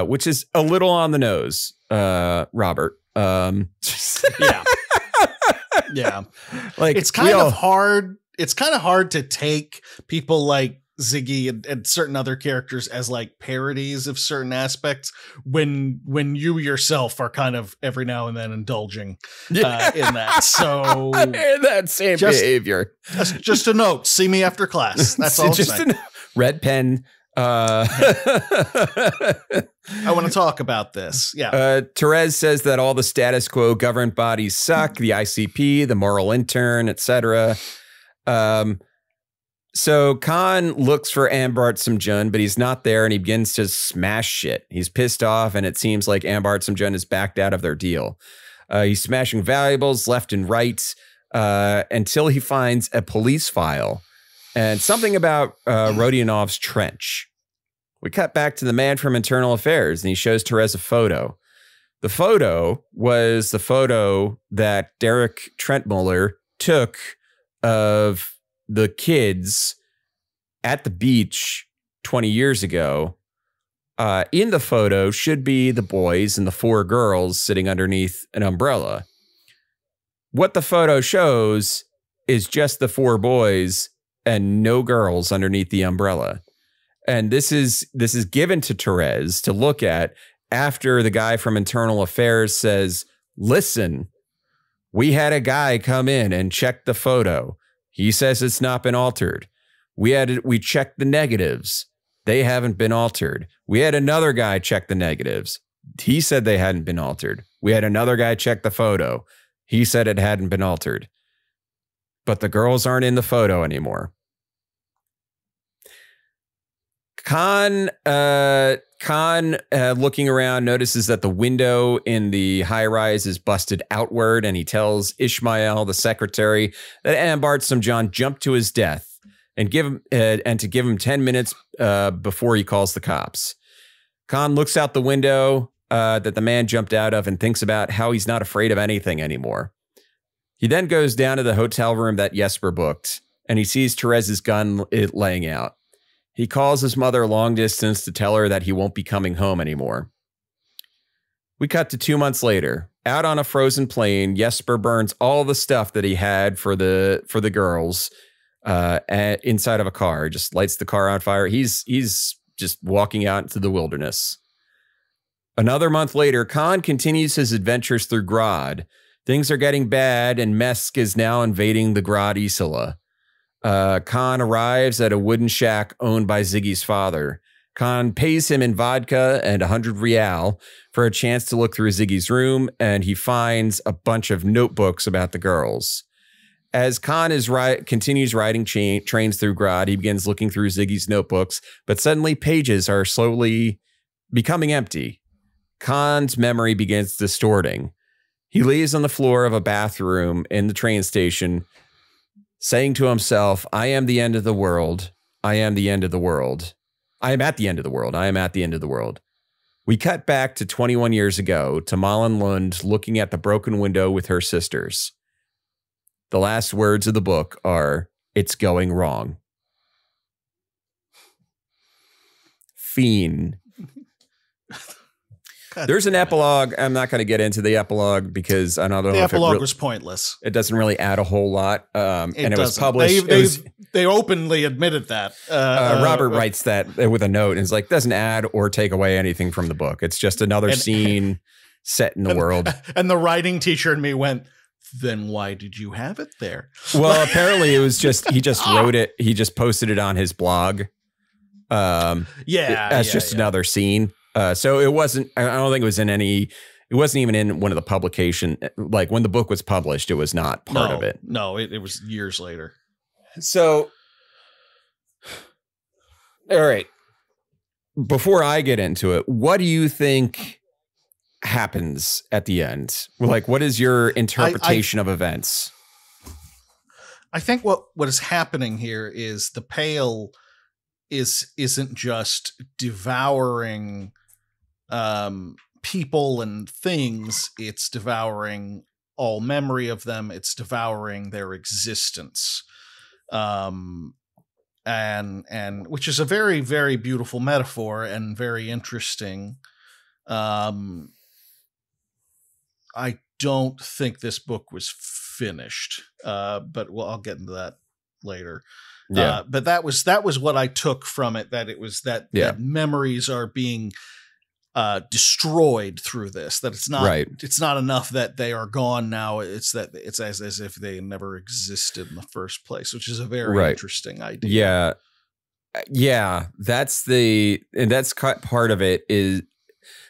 which is a little on the nose, Robert. Yeah. Like it's kind of hard. It's kind of hard to take people like Ziggy and certain other characters as like parodies of certain aspects when you yourself are kind of every now and then indulging in that. So that same behavior. Just a note. See me after class. That's all. Just a red pen. I want to talk about this. Yeah. Therese says that all the status quo government bodies suck, the ICP, the moral intern, etc. So Khan looks for Ann-Margret Lund, but he's not there, and he begins to smash shit. He's pissed off, and it seems like Ann-Margret Lund has backed out of their deal. He's smashing valuables left and right until he finds a police file and something about Rodionov's trench. We cut back to the man from Internal Affairs, and he shows Therese a photo. The photo was the photo that Derek Trentmuller took of the kids at the beach 20 years ago. In the photo should be the boys and the 4 girls sitting underneath an umbrella. What the photo shows is just the 4 boys and no girls underneath the umbrella. And this is given to Therese to look at after the guy from Internal Affairs says, listen, we had a guy come in and check the photo. He says it's not been altered. We checked the negatives. They haven't been altered. We had another guy check the negatives. He said they hadn't been altered. We had another guy check the photo. He said it hadn't been altered. But the girls aren't in the photo anymore. Khan, looking around, notices that the window in the high-rise is busted outward, and he tells Ishmael, the secretary, that Ann-Margret Lund jumped to his death and to give him 10 minutes before he calls the cops. Khan looks out the window that the man jumped out of and thinks about how he's not afraid of anything anymore. He then goes down to the hotel room that Jesper booked, and he sees Therese's gun laying out. He calls his mother long distance to tell her that he won't be coming home anymore. We cut to 2 months later. Out on a frozen plain, Jesper burns all the stuff that he had for the girls inside of a car. Just lights the car on fire. He's just walking out into the wilderness. Another month later, Khan continues his adventures through Grad. Things are getting bad, and Mesk is now invading the Grad Isola. Khan arrives at a wooden shack owned by Ziggy's father. Khan pays him in vodka and 100 real for a chance to look through Ziggy's room, and he finds a bunch of notebooks about the girls. As Khan continues riding trains through Grad, he begins looking through Ziggy's notebooks, but suddenly pages are slowly becoming empty. Khan's memory begins distorting. He lays on the floor of a bathroom in the train station, saying to himself, I am the end of the world. I am the end of the world. I am at the end of the world. I am at the end of the world. We cut back to 21 years ago to Malin Lund looking at the broken window with her sisters. The last words of the book are, it's going wrong. Fiend. There's an epilogue. I'm not going to get into the epilogue because I don't know. The epilogue was pointless. It doesn't really add a whole lot. It was published. They openly admitted that. Robert writes that with a note and is like, doesn't add or take away anything from the book. It's just another scene set in the world. And the writing teacher in me went, then why did you have it there? Well, apparently it was just, he just wrote it. He just posted it on his blog. That's just another scene. So it wasn't, I don't think it was in any, it wasn't even in one of the publication, like when the book was published, it was not part of it. No, it was years later. So, all right. Before I get into it, what do you think happens at the end? Like, what is your interpretation of events? I think what is happening here is the Pale isn't just devouring people and things, it's devouring all memory of them, it's devouring their existence. And which is a very, very beautiful metaphor and very interesting. I don't think this book was finished, but I'll get into that later. Yeah. But that was what I took from it, that it was that memories are being destroyed through this, that it's not enough that they are gone now. It's as if they never existed in the first place, which is a very interesting idea. Yeah. That's part of it is.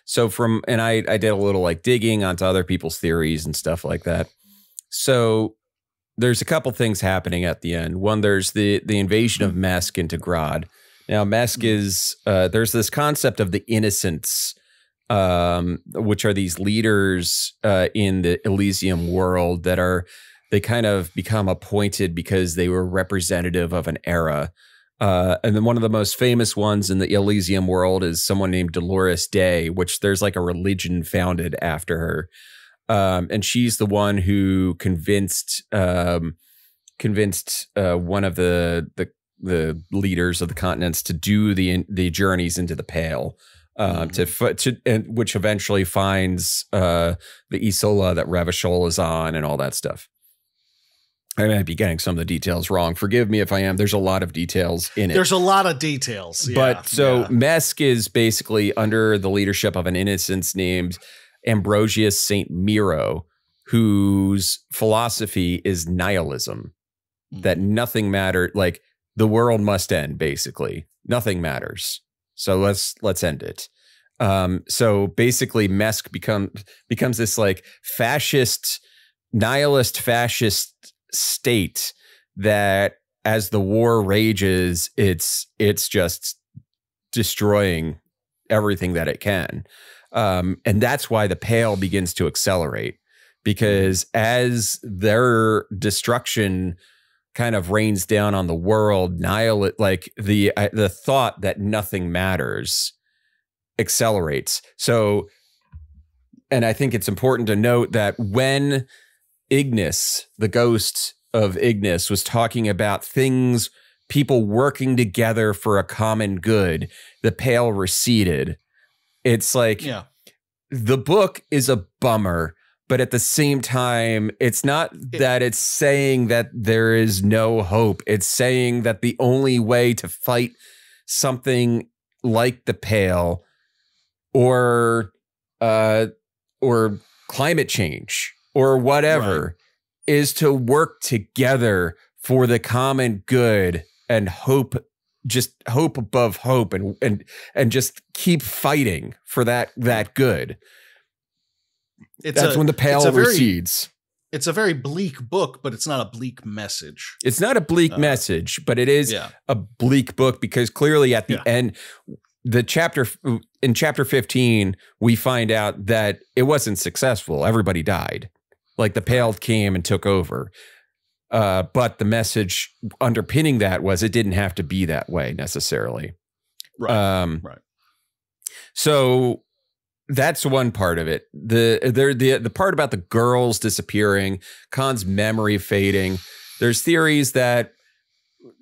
So I did a little like digging onto other people's theories and stuff like that. So there's a couple things happening at the end. One, there's the invasion of Mesk into Grodd. Now, Mesk is, there's this concept of the Innocents, which are these leaders in the Elysium world they kind of become appointed because they were representative of an era. And then one of the most famous ones in the Elysium world is someone named Dolores Day, which there's like a religion founded after her. And she's the one who convinced one of the leaders of the continents to do the journeys into the Pale, which eventually finds the Isola that Revachol is on and all that stuff. I might be getting some of the details wrong. Forgive me if I am. There's a lot of details in it. There's a lot of details. Yeah, but Mesk is basically under the leadership of an innocent named Ambrosius St. Miro, whose philosophy is nihilism, that nothing matters. Like the world must end, basically. Nothing matters. So let's end it. So basically Mesk becomes this like nihilist fascist state that as the war rages, it's just destroying everything that it can. And that's why the Pale begins to accelerate, because as their destruction kind of rains down on the world, like the thought that nothing matters accelerates. So, and I think it's important to note that when Ignis, the ghost of Ignis, was talking about people working together for a common good, the Pale receded. It's like the book is a bummer, but at the same time, it's not that it's saying that there is no hope. It's saying that the only way to fight something like the Pale or climate change or whatever is to work together for the common good and hope above hope and just keep fighting for that good. That's when the Pale recedes. It's a very bleak book, but it's not a bleak message. It's not a bleak message, but it is a bleak book because clearly at the end, in chapter 15, we find out that it wasn't successful. Everybody died. Like the Pale came and took over. But the message underpinning that was it didn't have to be that way necessarily. Right. So that's one part of it. The part about the girls disappearing, Khan's memory fading. There's theories that,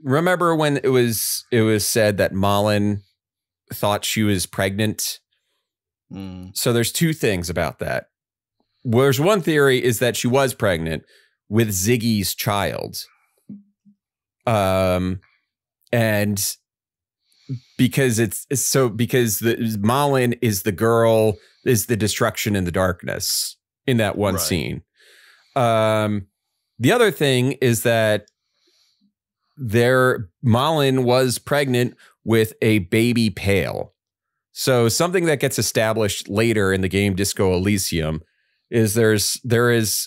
remember when it was said that Malin thought she was pregnant? So there's two things about that. Whereas one theory is that she was pregnant with Ziggy's child. And because Malin is the destruction in the darkness in that one scene. The other thing is that Malin was pregnant with a baby Pale. So something that gets established later in the game Disco Elysium is there is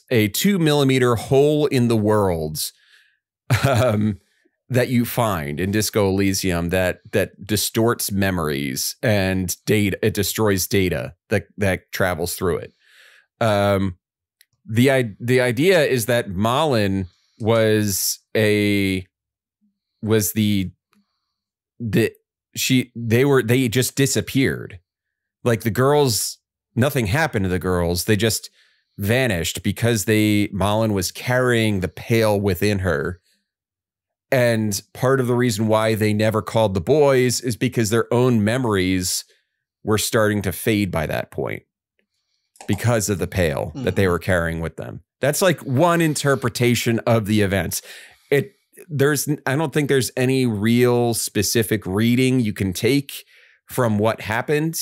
a 2mm hole in the world that you find in Disco Elysium that distorts memories and data. It destroys data that travels through it. The idea is that Malin they just disappeared. Like the girls, nothing happened to the girls. They just vanished because Malin was carrying the Pale within her. And part of the reason why they never called the boys is because their own memories were starting to fade by that point. because of the pail that they were carrying with them. That's like one interpretation of the events. I don't think there's any real specific reading you can take from what happened.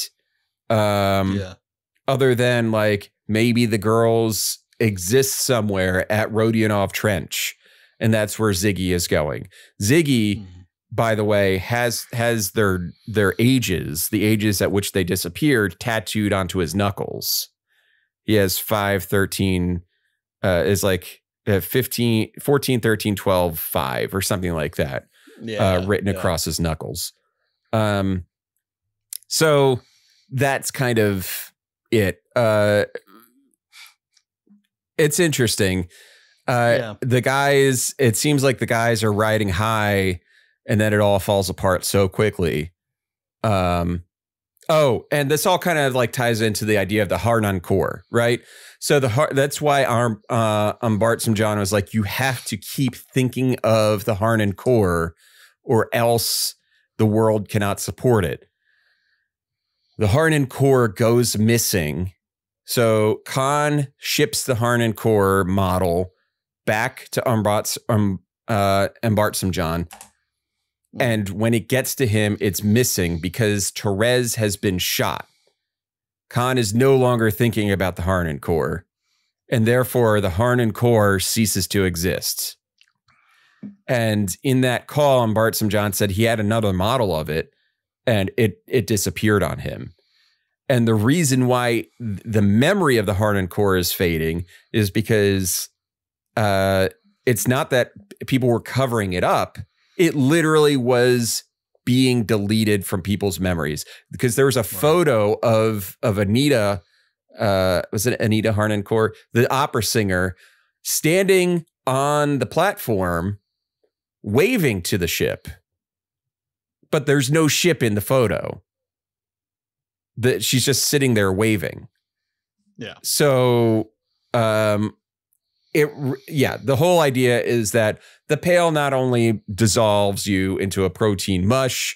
Other than like maybe the girls exist somewhere at Rodionov Trench, and that's where Ziggy is going. Ziggy, by the way, has their ages, the ages at which they disappeared, tattooed onto his knuckles. He has 5, 13, is like 15, 14, 13, 12, 5 or something like that, written across his knuckles. So that's kind of it. It's interesting. The guys, it seems like the guys are riding high and then it all falls apart so quickly. And this all kind of like ties into the idea of the Harnan core, right? So that's why Bartsam John was like, you have to keep thinking of the Harnan core or else the world cannot support it. The Harnan core goes missing. So Khan ships the Harnan core model back to Bartsam John. And when it gets to him, it's missing because Therese has been shot. Khan is no longer thinking about the Harnan core, and therefore the Harnan core ceases to exist. And in that call, Bartsam John said he had another model of it, and it disappeared on him. And the reason why the memory of the Harnan core is fading is because it's not that people were covering it up. It literally was being deleted from people's memories because there was a photo of Anita, was it Anita Harnoncourt, the opera singer, standing on the platform, waving to the ship, but there's no ship in the photo. That she's just sitting there waving. Yeah. So, the whole idea is that the pail not only dissolves you into a protein mush,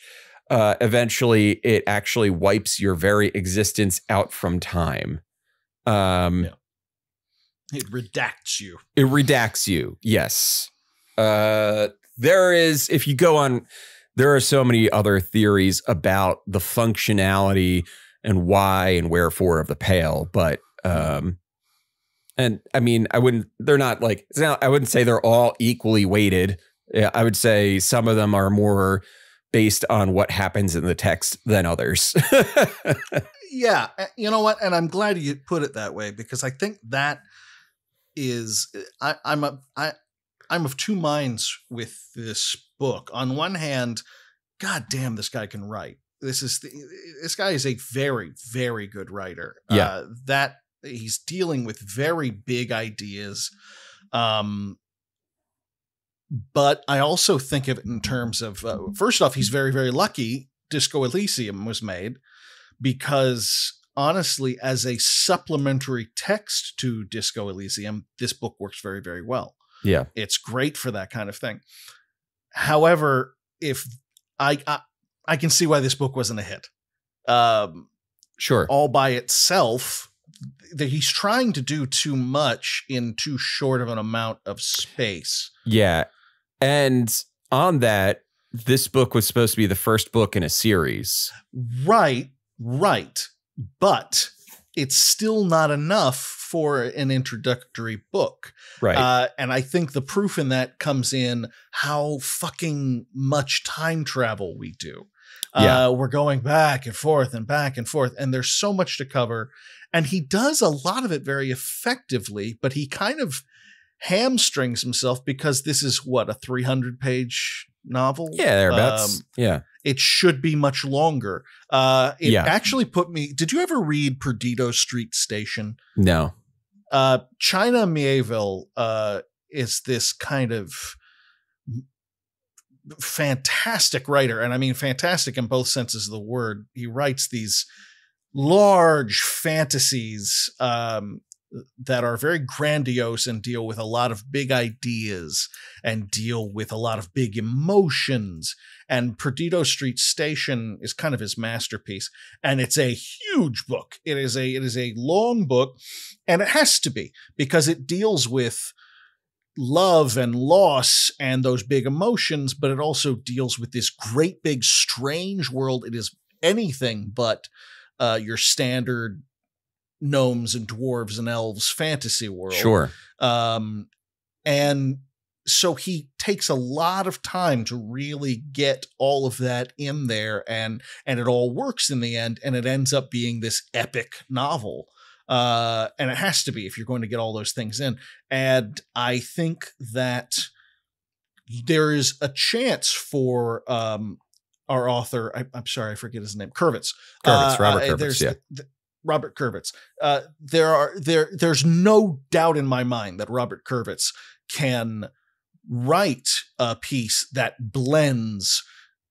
eventually it actually wipes your very existence out from time. It redacts you. It redacts you. Yes. There are so many other theories about the functionality and why and wherefore of the pail, but and I mean, I wouldn't say they're all equally weighted. I would say some of them are more based on what happens in the text than others. Yeah. You know what? And I'm glad you put it that way, because I think that is, I'm of two minds with this book. On one hand, God damn, this guy can write. This guy is a very, very good writer. Yeah. That he's dealing with very big ideas. But I also think of it in terms of, first off, he's very, very lucky Disco Elysium was made, because honestly, as a supplementary text to Disco Elysium, this book works very, very well. Yeah. It's great for that kind of thing. However, if I can see why this book wasn't a hit. Sure. All by itself, that he's trying to do too much in too short of an amount of space. Yeah. And on that, this book was supposed to be the first book in a series. Right. But it's still not enough for an introductory book. Right. And I think the proof in that comes in how fucking much time travel we do. Yeah. We're going back and forth, and there's so much to cover. And he does a lot of it very effectively, but he kind of hamstrings himself because this is a 300-page novel? Yeah, thereabouts. Yeah. It should be much longer. Actually put me... Did you ever read Perdido Street Station? No. China Mieville is this kind of fantastic writer, and I mean fantastic in both senses of the word. He writes these large fantasies that are very grandiose and deal with a lot of big ideas and deal with a lot of big emotions. And Perdido Street Station is kind of his masterpiece. And it's a huge book. It is a long book, and it has to be, because it deals with love and loss and those big emotions, but it also deals with this great big strange world. It is anything but your standard gnomes and dwarves and elves fantasy world. Sure. And so he takes a lot of time to really get all of that in there, and it all works in the end, and it ends up being this epic novel. And it has to be if you're going to get all those things in. And I think that there is a chance for our author, I'm sorry, I forget his name, Kurvitz. Robert Kurvitz, yeah. Robert Kurvitz. There's no doubt in my mind that Robert Kurvitz can write a piece that blends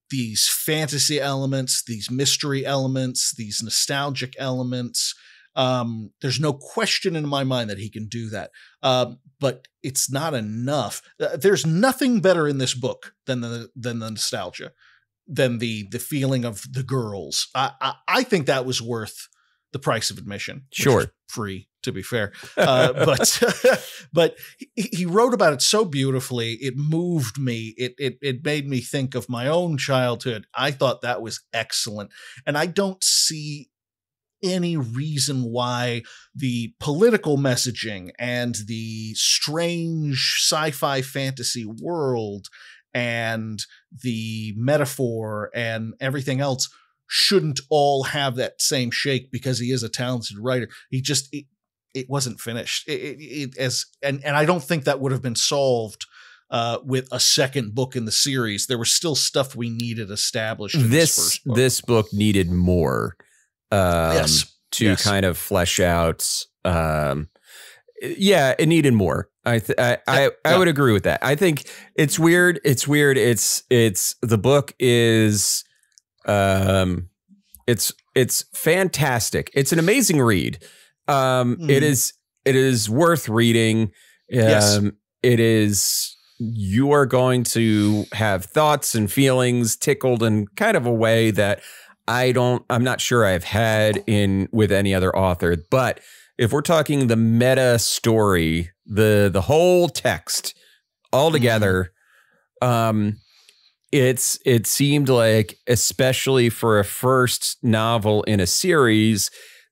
these fantasy elements, these mystery elements, these nostalgic elements. There's no question in my mind that he can do that. But it's not enough. There's nothing better in this book than the nostalgia, than the feeling of the girls. I think that was worth the price of admission. Sure. Which is free, to be fair. But he wrote about it so beautifully. It moved me. It made me think of my own childhood. I thought that was excellent. And I don't see any reason why the political messaging and the strange sci-fi fantasy world and the metaphor and everything else shouldn't all have that same shake because he is a talented writer. He just, it wasn't finished. And I don't think that would have been solved with a second book in the series. There was still stuff we needed established. In this book needed more. To kind of flesh out. It needed more. I would agree with that. I think it's weird. It's the book is, it's fantastic. It's an amazing read. It is worth reading. It is, you are going to have thoughts and feelings tickled in kind of a way that I'm not sure I've had with any other author. But if we're talking the meta story, the whole text all together, it seemed like, especially for a first novel in a series,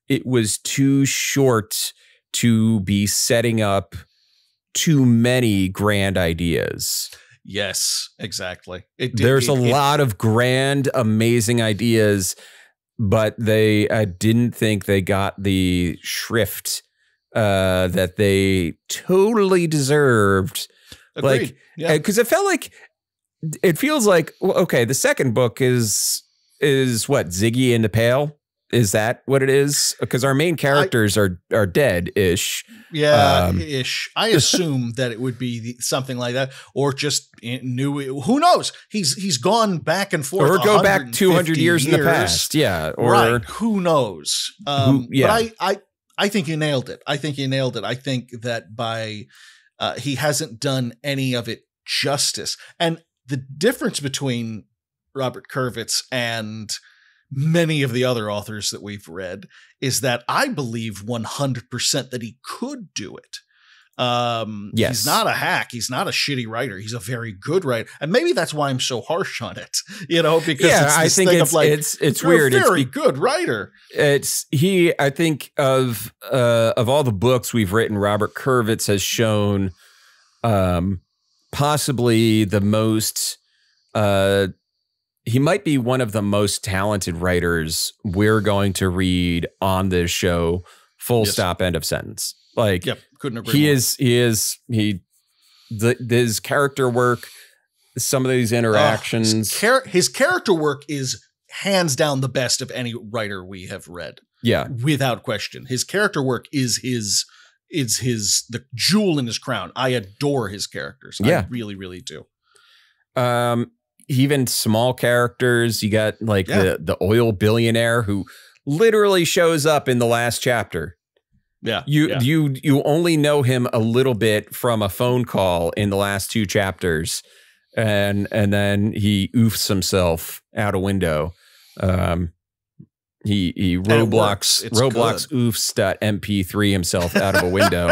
it was too short to be setting up too many grand ideas. Yes, exactly. There's a lot of grand, amazing ideas, but I didn't think they got the shrift that they totally deserved. Agreed. Because it feels like, okay, the second book is what, Ziggy and the Pail? Is that what it is? Because our main characters are dead-ish. Yeah, ish. I assume that it would be something like that, or just new. Who knows? He's gone back and forth, or go back 200 years in the past. Yeah, or right. Who knows? But I think you nailed it. I think that he hasn't done any of it justice. And the difference between Robert Kurvitz and many of the other authors that we've read is that I believe 100% that he could do it. Yes. He's not a hack. He's not a shitty writer. He's a very good writer. And maybe that's why I'm so harsh on it, because I think it's weird. A very good writer. I think of all the books we've written, Robert Kurvitz has shown, possibly the most, he might be one of the most talented writers we're going to read on this show. Full stop, end of sentence. Couldn't agree more. His character work, some of these interactions. His character work is hands down the best of any writer we have read. Yeah. Without question. His character work is the jewel in his crown. I adore his characters. I really, really do. Even small characters, you got the oil billionaire who literally shows up in the last chapter. Yeah. You only know him a little bit from a phone call in the last 2 chapters, and then he oofs himself out a window. He Roblox oofs.mp3 himself out of a window.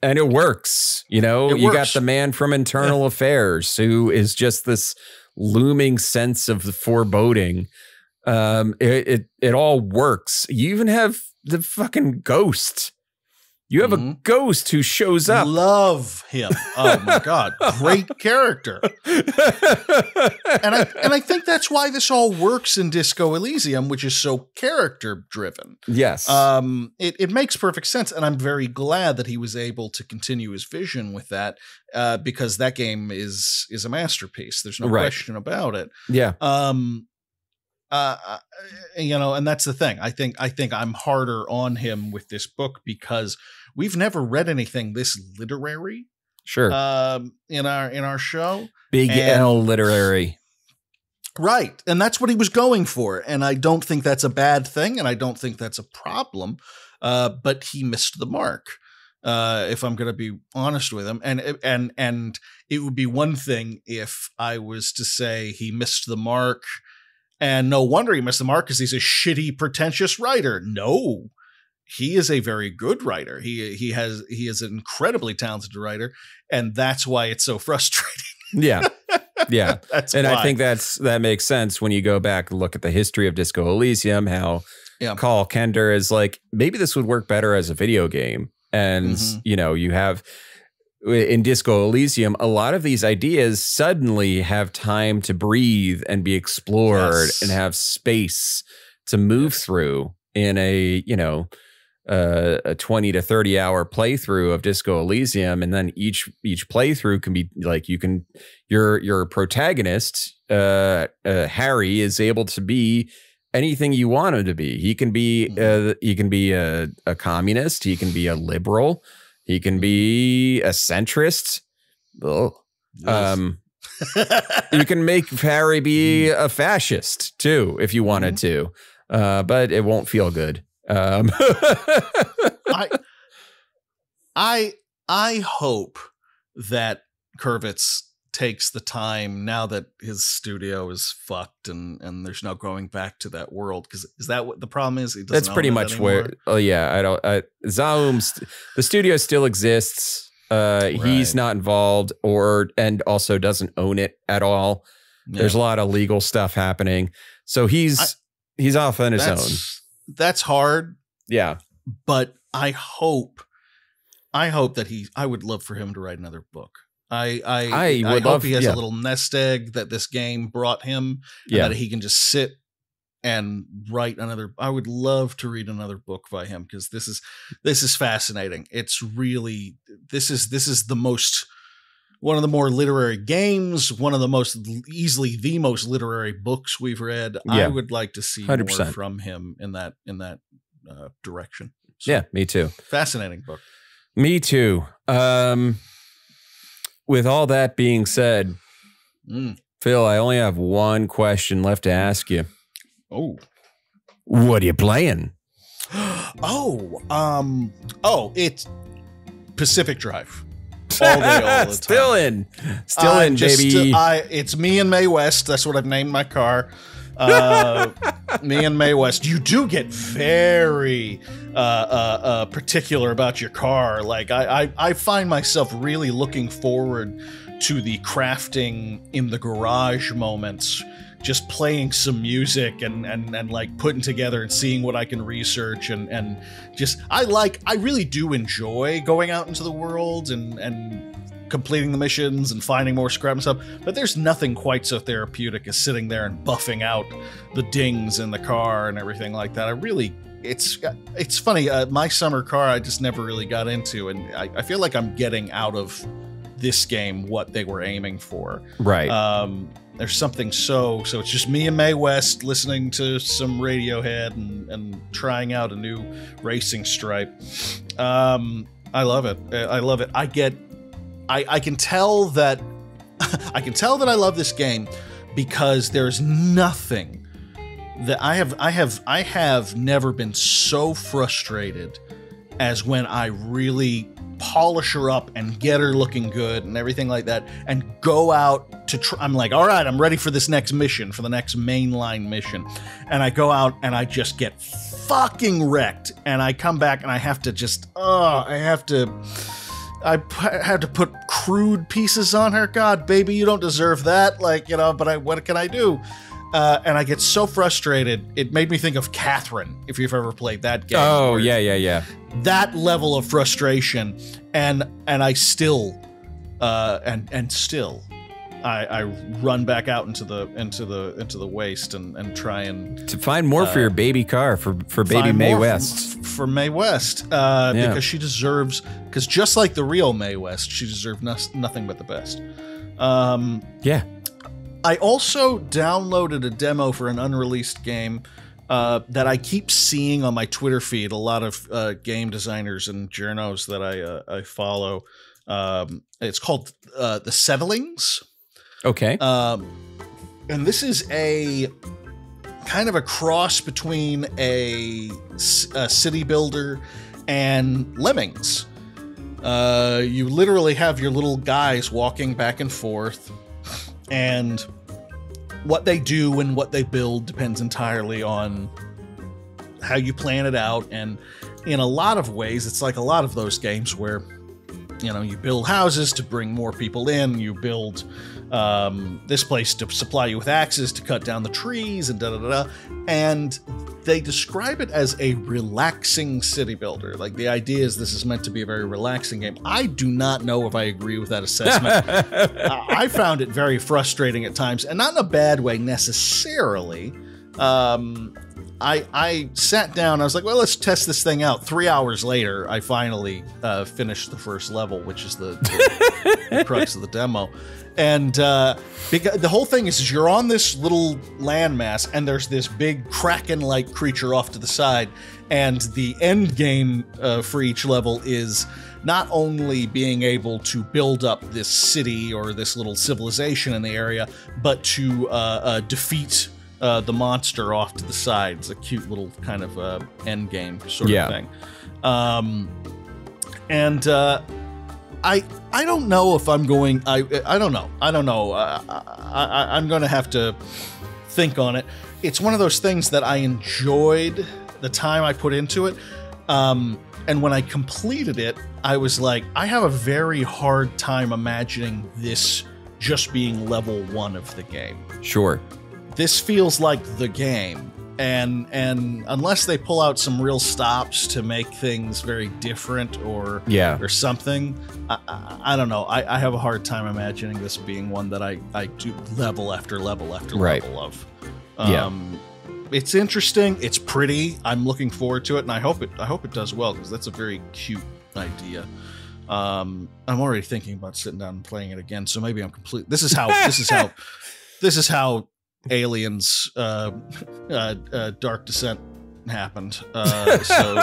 And it works. You know, you got the man from Internal Affairs who is just this looming sense of the foreboding. It all works. You even have the fucking ghost. You have a ghost who shows up. Love him. Oh my God. Great character. And I think that's why this all works in Disco Elysium, which is so character driven. Yes. It makes perfect sense. And I'm very glad that he was able to continue his vision with that, because that game is a masterpiece. There's no question about it. Yeah. You know, and that's the thing. I think I'm harder on him with this book because we've never read anything this literary. Sure. In our show. Big L literary. Right. And that's what he was going for. And I don't think that's a bad thing. And I don't think that's a problem. But he missed the mark. If I'm going to be honest with him. And it would be one thing if I was to say he missed the mark. And no wonder he missed the mark because he's a shitty, pretentious writer. No, he is a very good writer. He is an incredibly talented writer, and that's why it's so frustrating. Yeah, yeah. That's and why. I think that makes sense when you go back and look at the history of Disco Elysium. How Carl Kender is like, maybe this would work better as a video game, and you know, you have. In Disco Elysium, a lot of these ideas suddenly have time to breathe and be explored and have space to move through in a, you know, a 20 to 30 hour playthrough of Disco Elysium. And then each playthrough can be like, your protagonist, Harry, is able to be anything you want him to be. He can be a communist. He can be a liberal. He can be a centrist. You can make Harry be a fascist too, if you wanted to, but it won't feel good. I hope that Kurvitz takes the time now that his studio is fucked and there's no going back to that world, because is that what the problem is? That's pretty much where. Oh yeah, Zaum's the studio still exists. He's not involved and also doesn't own it at all. Yeah. There's a lot of legal stuff happening, so he's off on his own. That's hard. Yeah, but I hope that I would love for him to write another book. I hope he has a little nest egg that this game brought him, and that he can just sit and write another. I would love to read another book by him, because this is fascinating. It's really this is one of the more literary games, one of the most easily the most literary books we've read. Yeah. I would like to see 100%. More from him in that direction. So, yeah, me too. Fascinating book. Me too. With all that being said, Phil, I only have one question left to ask you. Oh, what are you playing? It's Pacific Drive. All day, all the time. Still in, baby. It's me and Mae West. That's what I've named my car. Me and Mae West. You do get very particular about your car. Like I find myself really looking forward to the crafting in the garage moments, just playing some music and like putting together and seeing what I can research and just I really do enjoy going out into the world and completing the missions and finding more scrap and stuff, but there's nothing quite so therapeutic as sitting there and buffing out the dings in the car and everything like that. It's funny, my summer car I just never really got into, and I feel like I'm getting out of this game what they were aiming for. Right. There's something so it's just me and Mae West listening to some Radiohead and trying out a new racing stripe. I love it. I love it. I can tell that I love this game because there's nothing that I have never been so frustrated as when I really polish her up and get her looking good and everything like that, and go out to try. I'm like, all right, I'm ready for this next mission, for the next mainline mission, and I go out and I just get fucking wrecked, and I come back and I have to just, I have to put crude pieces on her. God, baby, you don't deserve that. Like, you know, but what can I do? And I get so frustrated. It made me think of Catherine, if you've ever played that game. Oh, yeah. That level of frustration, and I still, I run back out into the waste and try and to find more for your baby car for baby Mae West. For Mae West, because she deserves, because just like the real Mae West, she deserves nothing but the best. Yeah. I also downloaded a demo for an unreleased game that I keep seeing on my Twitter feed. A lot of game designers and journos that I follow. It's called The Settlings. Okay. And this is a kind of a cross between a city builder and Lemmings. You literally have your little guys walking back and forth, and what they do and what they build depends entirely on how you plan it out. And in a lot of ways, it's like a lot of those games where, you know, you build houses to bring more people in, you build this place to supply you with axes to cut down the trees, and da-da-da-da. And they describe it as a relaxing city builder. Like, the idea is this is meant to be a very relaxing game. I do not know if I agree with that assessment. I found it very frustrating at times, and not in a bad way necessarily. I sat down, I was like, well, let's test this thing out. 3 hours later, I finally finished the first level, which is the crux of the demo. And the whole thing is you're on this little landmass, and there's this big kraken-like creature off to the side, and the end game for each level is not only being able to build up this city or this little civilization in the area, but to defeat the monster off to the side. It's a cute little kind of end game sort of thing. I don't know if I'm going. I don't know. I'm going to have to think on it. It's one of those things that I enjoyed the time I put into it, and when I completed it, I was like, I have a very hard time imagining this just being level 1 of the game. Sure. This feels like the game, and unless they pull out some real stops to make things very different or something, I don't know. I have a hard time imagining this being one that I do level after level after level of. It's interesting. It's pretty. I'm looking forward to it, and I hope it does well, because that's a very cute idea. I'm already thinking about sitting down and playing it again. So maybe I'm complete. This is how Aliens Dark Descent happened. So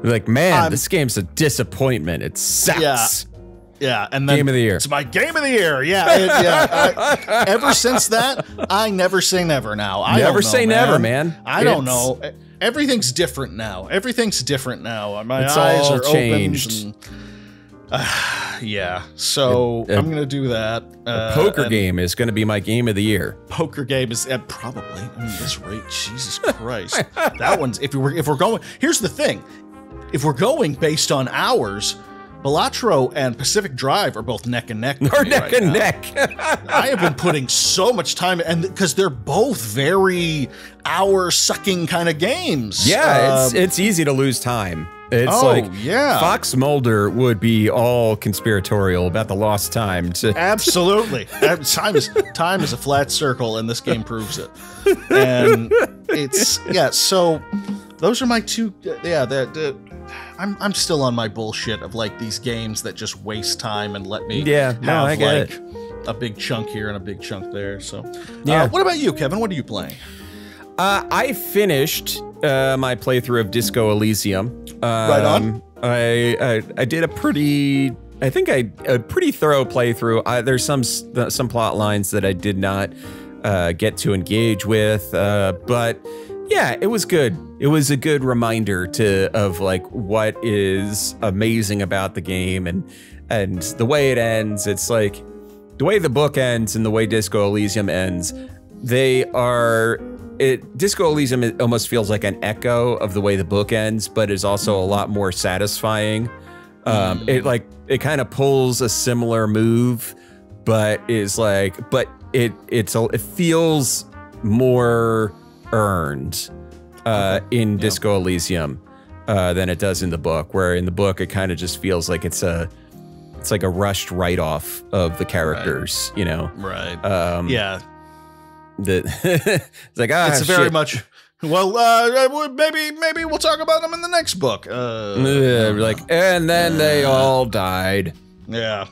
like, man, this game's a disappointment. It sucks. Yeah, and then game of the year. It's my game of the year. Ever since that, I never say never now. I never don't know, say never, man. I don't know. Everything's different now. My it's eyes all are changed. Opened. So I'm gonna do that. Poker game is gonna be my game of the year. Poker game is probably. I mean, this rate, Jesus Christ. That one's if we're going. Here's the thing: if we're going based on hours, Balatro and Pacific Drive are both neck and neck. Neck and neck. I have been putting so much time, and because they're both very hour-sucking kind of games. Yeah, it's easy to lose time. It's Fox Mulder would be all conspiratorial about the lost time. Absolutely. Time is a flat circle, and this game proves it. And it's, so those are my two, I'm still on my bullshit of like these games that just waste time and let me have a big chunk here and a big chunk there. So what about you, Kevin? What are you playing? I finished my playthrough of Disco Elysium. Right on. I did a pretty thorough playthrough. There's some plot lines that I did not get to engage with. But yeah, it was good. It was a good reminder of like what is amazing about the game, and the way it ends. It's like the way the book ends and the way Disco Elysium ends. Disco Elysium, it almost feels like an echo of the way the book ends, but is also a lot more satisfying. It kind of pulls a similar move, but it feels more earned in Disco Elysium than it does in the book. Where in the book it kind of just feels like it's like a rushed write-off of the characters, you know? Right. Yeah. It's like, it's very much. Well, maybe we'll talk about them in the next book. Like, and then they all died. Yeah.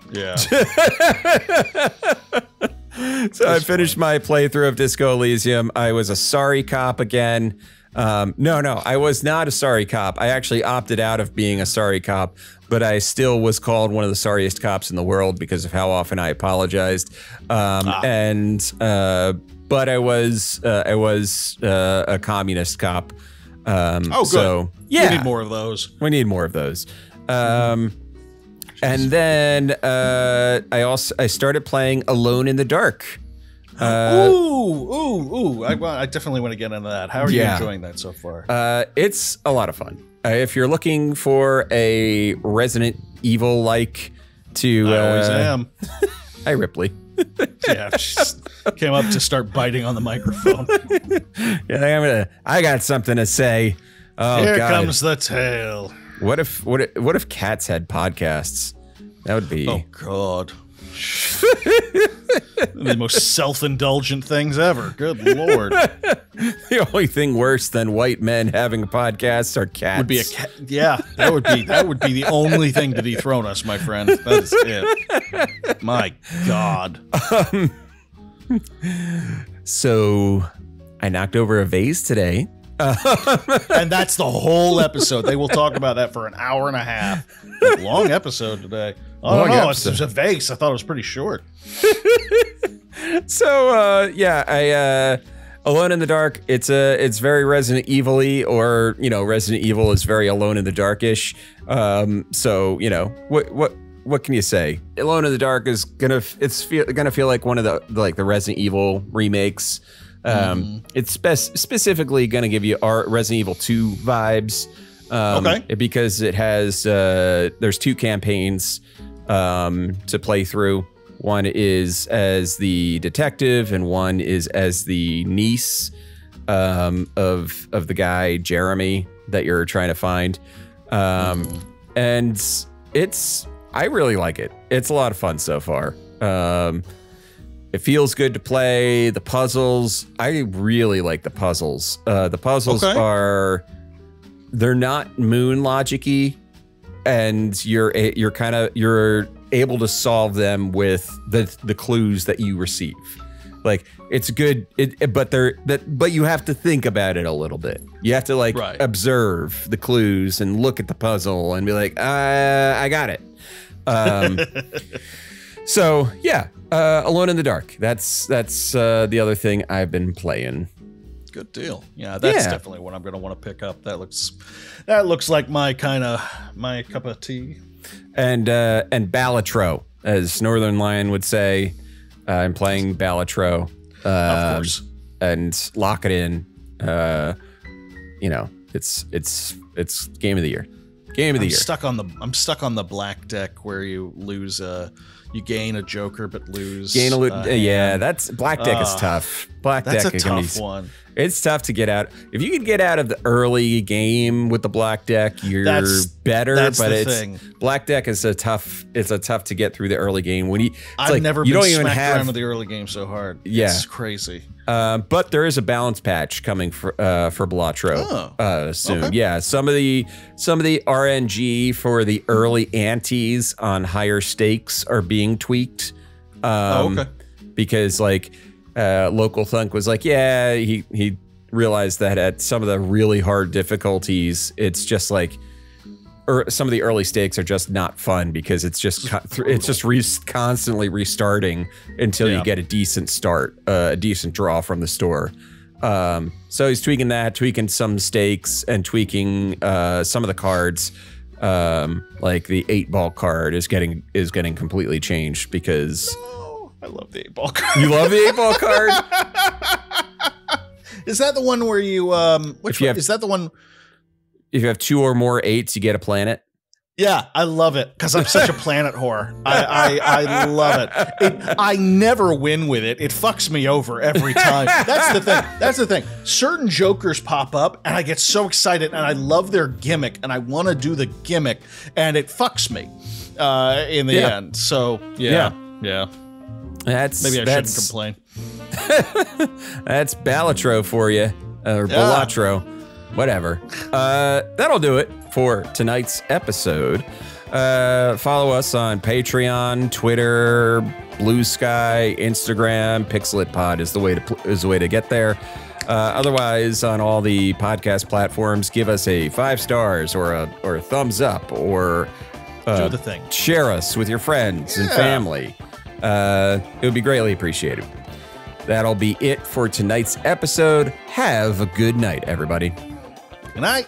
So I finished my playthrough of Disco Elysium. I was a sorry cop again. No, I was not a sorry cop. I actually opted out of being a sorry cop, but I still was called one of the sorriest cops in the world because of how often I apologized. But I was a communist cop. Good. So yeah, we need more of those. And then I started playing Alone in the Dark. I definitely want to get into that. How are you enjoying that so far? It's a lot of fun. If you're looking for a Resident Evil-like to... I always am. Hi, Ripley. Yeah, she just came up to start biting on the microphone. Yeah, I got something to say. Oh, Here God. comes the tale. What if cats had podcasts? That would be... Oh, God. The most self-indulgent things ever. Good Lord. The only thing worse than white men having a podcast are cats. Would be a cat. Yeah, that would be the only thing to dethrone us, my friend. That's it. My God. So I knocked over a vase today. And that's the whole episode. They will talk about that for an hour and a half. Long episode today. Oh, don't know. It's a vase. I thought it was pretty short. So, Alone in the Dark. It's very Resident Evil-y, or Resident Evil is very Alone in the Dark-ish. So what can you say? Alone in the Dark is gonna feel like one of the Resident Evil remakes. It's specifically gonna give you our Resident Evil 2 vibes. Because it has there's 2 campaigns to play through. One is as the detective, and one is as the niece of the guy Jeremy that you're trying to find. And I really like it. It's a lot of fun so far. It feels good to play. The puzzles, I really like the puzzles. The puzzles they're not moon logic-y, and you're able to solve them with the clues that you receive. Like, it's good, but you have to think about it a little bit. You have to observe the clues and look at the puzzle and be like, I got it. So yeah, Alone in the Dark. That's the other thing I've been playing. Good deal. Yeah, that's definitely what I'm going to want to pick up. That looks like my cup of tea. And Balatro, as Northern Lion would say. I'm playing Balatro. Of course. And lock it in. It's game of the year. Game of the year. I'm stuck on the black deck where you lose you gain a joker but lose. That's black deck is tough. That's a tough one. It's tough to get out. If you could get out of the early game with the black deck, you're better. Black deck is tough to get through the early game. I've never been smacked around with the early game so hard. Yeah, it's crazy. But there is a balance patch coming for Balatro soon. Okay. Yeah, some of the RNG for the early antes on higher stakes are being tweaked. Because Local Thunk was like, yeah, he realized that at some of the really hard difficulties, it's just like or some of the early stakes are just not fun because it's just constantly restarting until you get a decent start, a decent draw from the store. So he's tweaking that, tweaking some stakes, and tweaking some of the cards. Like the 8-ball card is getting completely changed because I love the 8-ball card. You love the 8-ball card? Is that the one where you is that the one? If you have 2 or more 8s, you get a planet. Yeah, I love it because I'm such a planet whore. I love it. I never win with it. It fucks me over every time. That's the thing. Certain jokers pop up and I get so excited and I love their gimmick and I want to do the gimmick and it fucks me in the end. So yeah. Maybe I shouldn't complain. That's Balatro for you, or Balatro. Whatever. That'll do it for tonight's episode. Follow us on Patreon, Twitter, Blue Sky, Instagram. PixelitPod is the way to get there. Otherwise, on all the podcast platforms, give us a 5 stars or a thumbs up, or do the thing. Share us with your friends and family. It would be greatly appreciated. That'll be it for tonight's episode. Have a good night, everybody. Good night.